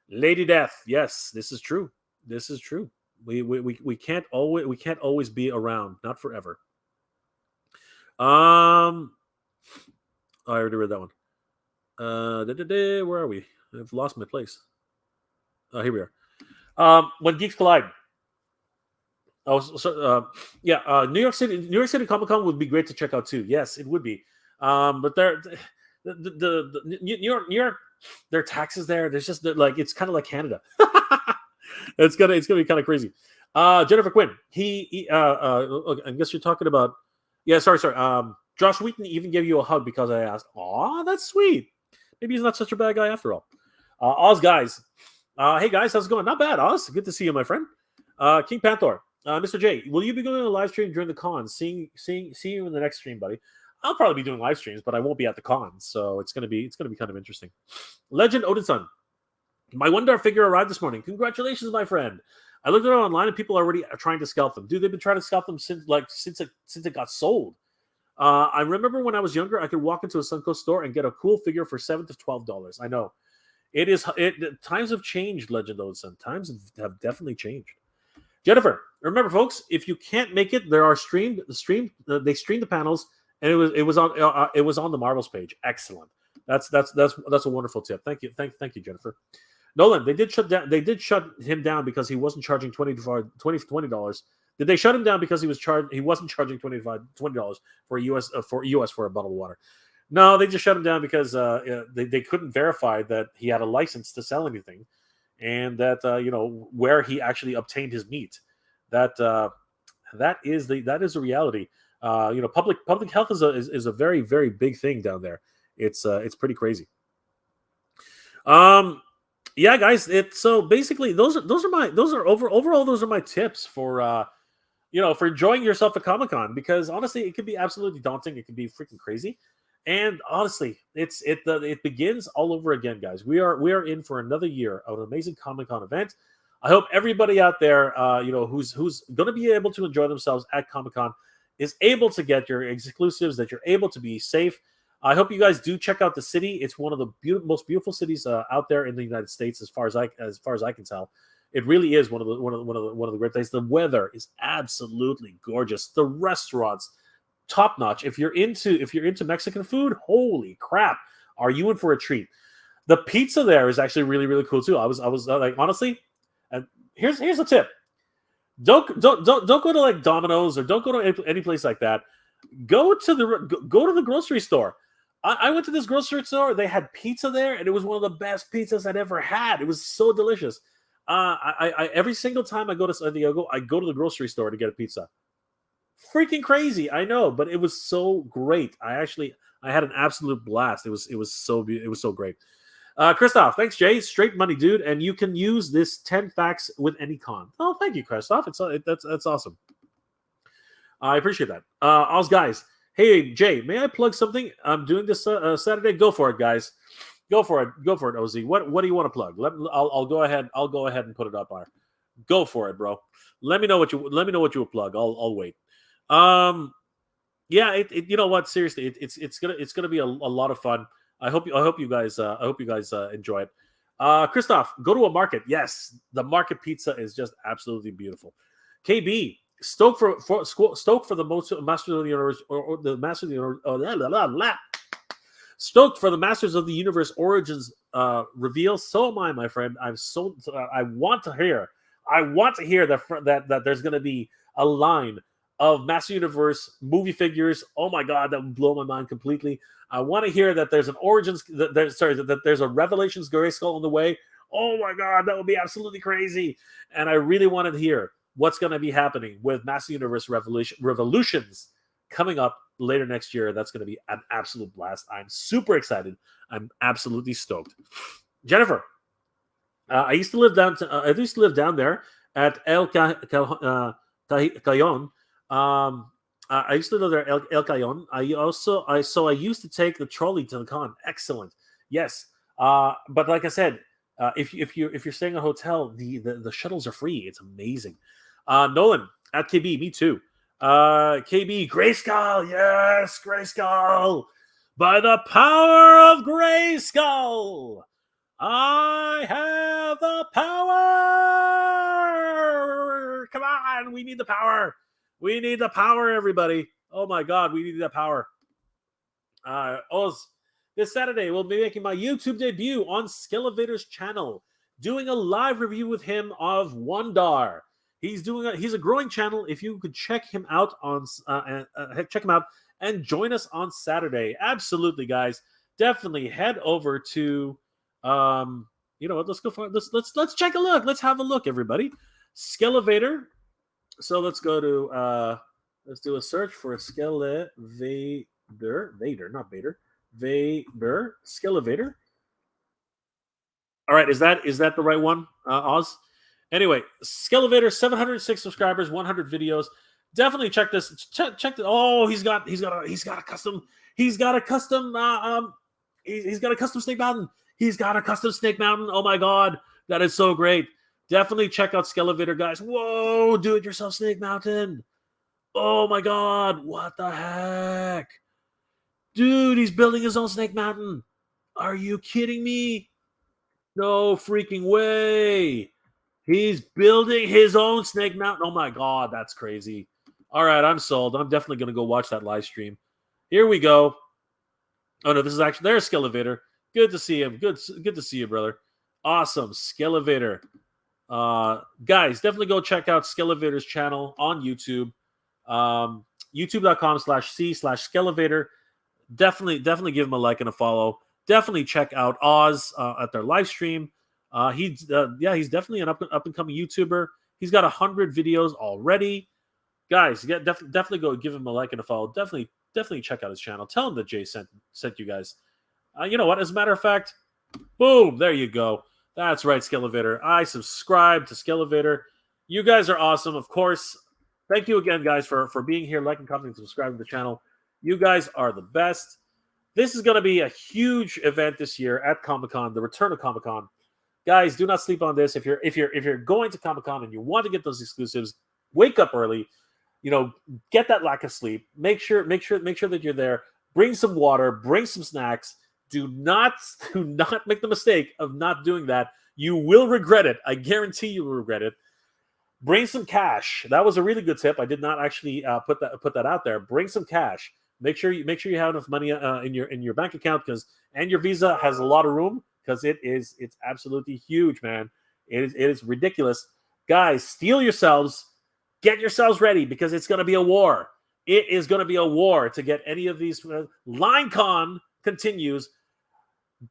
Lady Death, yes, this is true. This is true. We can't always be around, not forever. I already read that one. Where are we? I've lost my place. Here we are. When Geeks Collide. New York City Comic Con would be great to check out too. Yes, it would be. But the New York, their taxes there. There's just it's kind of like Canada. It's gonna be kind of crazy. Jennifer Quinn. I guess you're talking about. Yeah, sorry. Josh Wheaton even gave you a hug because I asked. Aw, that's sweet. Maybe he's not such a bad guy after all. Oz guys. Hey guys, how's it going? Not bad, Oz. Good to see you, my friend. King Panther. Mr. J, will you be doing a live stream during the con? Seeing you in the next stream, buddy. I'll probably be doing live streams, but I won't be at the con, so it's gonna be kind of interesting. Legend Odinson. My Wonder figure arrived this morning. Congratulations, my friend. I looked at it online and people are already trying to scalp them. Dude, they've been trying to scalp them since it got sold. I remember when I was younger, I could walk into a Suncoast store and get a cool figure for $7 to $12. I know. Times have changed, Legend Odinson. Times have definitely changed. Jennifer, remember, folks, if you can't make it, there are they streamed the panels, and it was on the Marvels page. Excellent. That's a wonderful tip. Thank you, Jennifer. Nolan, they did shut him down because he wasn't charging $20. Did they shut him down because he wasn't charging $20 for US for a bottle of water? No, they just shut him down because they couldn't verify that he had a license to sell anything, and that where he actually obtained his meat. That is a reality. Public health is a very, very big thing down there. It's pretty crazy. Yeah, guys. So basically those are overall those are my tips for for enjoying yourself at Comic Con, because honestly, it can be absolutely daunting. It can be freaking crazy, and honestly, it begins all over again, guys. We are in for another year of an amazing Comic Con event. I hope everybody out there, who's going to be able to enjoy themselves at Comic Con, is able to get your exclusives, that you're able to be safe. I hope you guys do check out the city. It's one of the most beautiful cities out there in the United States, as far as I can tell. It really is one of the great places. The weather is absolutely gorgeous. The restaurants, top notch. If you're into Mexican food, holy crap, are you in for a treat? The pizza there is actually really really cool too. I was like, honestly, and here's a tip: don't go to like Domino's, or don't go to any place like that. Go to the grocery store. I went to this grocery store. They had pizza there, and it was one of the best pizzas I'd ever had. It was so delicious. I every single time I go to San Diego, I go to the grocery store to get a pizza. Freaking crazy, I know, but it was so great. I had an absolute blast. It was so great. Christoph, thanks, Jay. Straight money, dude. And you can use this 10 facts with any con. Oh, thank you, Christoph. That's awesome. I appreciate that. Oz guys. Hey, Jay, may I plug something? I'm doing this Saturday. Go for it, guys. Go for it, Oz. What do you want to plug? I'll go ahead. I'll go ahead and put it up there. Go for it, bro. Let me know what you will plug. I'll wait. Yeah, you know what? Seriously, it's gonna be a lot of fun. I hope you guys enjoy it. Christoph, go to a market. Yes, the market pizza is just absolutely beautiful. KB, stoked for the Masters of the Universe, or the Masters of the Universe. Stoked for the Masters of the Universe Origins reveal. So am I, my friend. I want to hear that there's going to be a line of Master Universe movie figures. Oh my God, that would blow my mind completely. I want to hear that there's an Origins. That there's a Revelations Grayskull on the way. Oh my God, that would be absolutely crazy. And I really wanted to hear what's going to be happening with Master Universe Revolutions coming up later next year. That's going to be an absolute blast. I'm super excited. I'm absolutely stoked. Jennifer, I used to live down there at El Cajon. I used to live there at El Cajon. I used to take the trolley to the con. Excellent. Yes. But like I said, if you're staying in a hotel, the shuttles are free. It's amazing. Nolan at KB, me too. KB, Grayskull, yes, Grayskull. By the power of Grayskull, I have the power. Come on, we need the power. We need the power, everybody. Oh my God, we need that power. Oz, this Saturday, we'll be making my YouTube debut on Skelevator's channel, doing a live review with him of Wondar. He's a growing channel. If you could check him out and join us on Saturday. Absolutely, guys. Definitely head over to you know what, let's go for it. Let's check a look. Let's have a look, everybody. Skelevator. So let's go to let's do a search for Skelevator. Vader, not Vader. Vader. Skelevator. All right, is that the right one, Oz? Anyway, Skelevator, 706 subscribers, 100 videos. Definitely check this. Check the. Oh, he's got a custom Snake Mountain. He's got a custom Snake Mountain. Oh my God, that is so great. Definitely check out Skelevator, guys. Whoa, do it yourself Snake Mountain. Oh my God, what the heck, dude? He's building his own Snake Mountain. Are you kidding me? No freaking way. He's building his own Snake Mountain. Oh my God, that's crazy. All right, I'm sold. I'm definitely going to go watch that live stream. Here we go. Oh no, this is actually, there's Skelevator. Good to see him. Good to see you, brother. Awesome, Skelevator. Guys, definitely go check out Skelevator's channel on YouTube. YouTube.com/C/Skelevator. Definitely give him a like and a follow. Definitely check out Oz at their live stream. He's definitely an up and coming YouTuber. He's got 100 videos already. Guys, definitely go give him a like and a follow. Definitely check out his channel. Tell him that Jay sent you guys. You know what? As a matter of fact, Boom. There you go. That's right, Skelevator. I subscribe to Skelevator. You guys are awesome. Of course, thank you again, guys, for being here, liking, commenting, subscribing to the channel. You guys are the best. This is going to be a huge event this year at Comic-Con, the return of Comic-Con. Guys, do not sleep on this. If you're going to Comic-Con and you want to get those exclusives, wake up early. Get that lack of sleep. Make sure that you're there. Bring some water. Bring some snacks. Do not make the mistake of not doing that. You will regret it. I guarantee you will regret it. Bring some cash. That was a really good tip. I did not actually put that out there. Bring some cash. Make sure you have enough money in your bank account and your Visa has a lot of room because it's absolutely huge, man. It is ridiculous. Guys, steel yourselves. Get yourselves ready because it's going to be a war. It is going to be a war to get any of these. LineCon continues.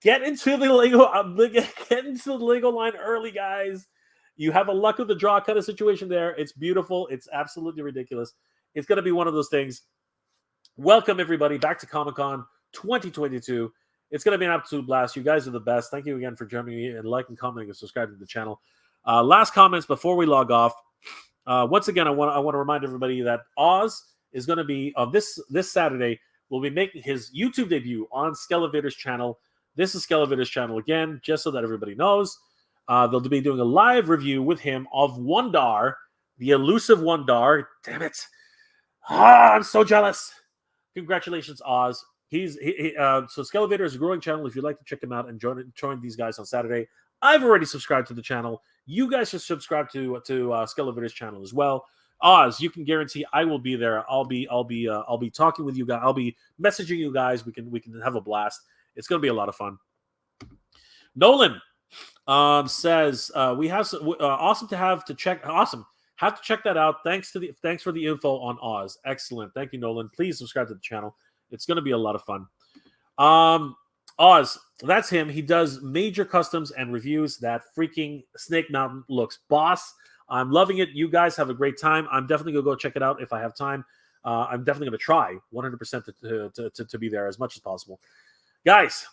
Get into the Lego line early, guys. You have a luck of the draw kind of situation there. It's beautiful. It's absolutely ridiculous. It's going to be one of those things. Welcome, everybody, back to Comic-Con 2022. It's going to be an absolute blast. You guys are the best. Thank you again for joining me and liking, commenting, and subscribing to the channel. Last comments before we log off. Once again, I want to remind everybody that Oz is going to be on this Saturday. Will be making his YouTube debut on Skelevator's channel. This is Skelevator's channel again, just so that everybody knows. They'll be doing a live review with him of Wondar, the elusive Wondar. Damn it! I'm so jealous. Congratulations, Oz. So Skelevator is a growing channel. If you'd like to check him out and join these guys on Saturday, I've already subscribed to the channel. You guys should subscribe to Skelevator's channel as well. Oz, you can guarantee I will be there. I'll be talking with you guys. I'll be messaging you guys. We can have a blast. It's going to be a lot of fun. Nolan says we have awesome to have to check. Awesome. Have to check that out. Thanks for the info on Oz. Excellent. Thank you, Nolan. Please subscribe to the channel. It's going to be a lot of fun. Oz, that's him. He does major customs and reviews. That freaking Snake Mountain looks boss. I'm loving it. You guys have a great time. I'm definitely going to go check it out if I have time. I'm definitely going to try 100% to be there as much as possible. Guys,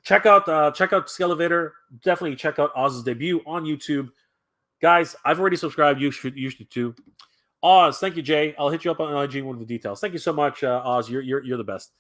check out Skelevator. Definitely check out Oz's debut on YouTube. Guys, I've already subscribed. You should too. Oz, thank you, Jay. I'll hit you up on IG with the details. Thank you so much, Oz. You're the best.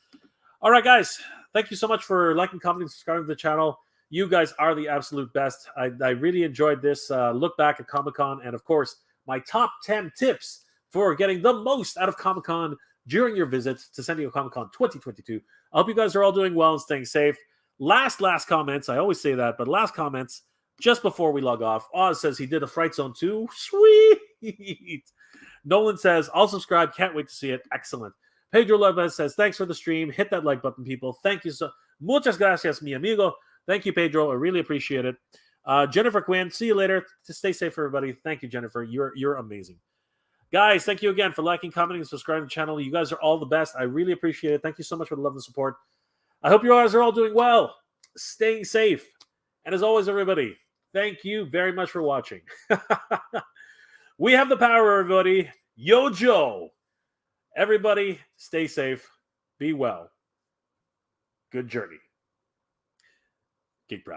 All right, guys. Thank you so much for liking, commenting, subscribing to the channel. You guys are the absolute best. I really enjoyed this look back at Comic-Con and, of course, my top 10 tips for getting the most out of Comic-Con during your visit to San Diego Comic-Con 2022. I hope you guys are all doing well and staying safe. Last comments. I always say that, but last comments just before we log off. Oz says he did a Fright Zone 2. Sweet. Nolan says, I'll subscribe. Can't wait to see it. Excellent. Pedro Lopez says, thanks for the stream. Hit that like button, people. Thank you so muchas gracias, mi amigo. Thank you, Pedro. I really appreciate it. Jennifer Quinn, see you later. Stay safe, everybody. Thank you, Jennifer. You're amazing. Guys, thank you again for liking, commenting, and subscribing to the channel. You guys are all the best. I really appreciate it. Thank you so much for the love and support. I hope you guys are all doing well, staying safe. And as always, everybody, thank you very much for watching. We have the power, everybody. Yo, Joe. Everybody, stay safe. Be well. Good journey. Geek proud.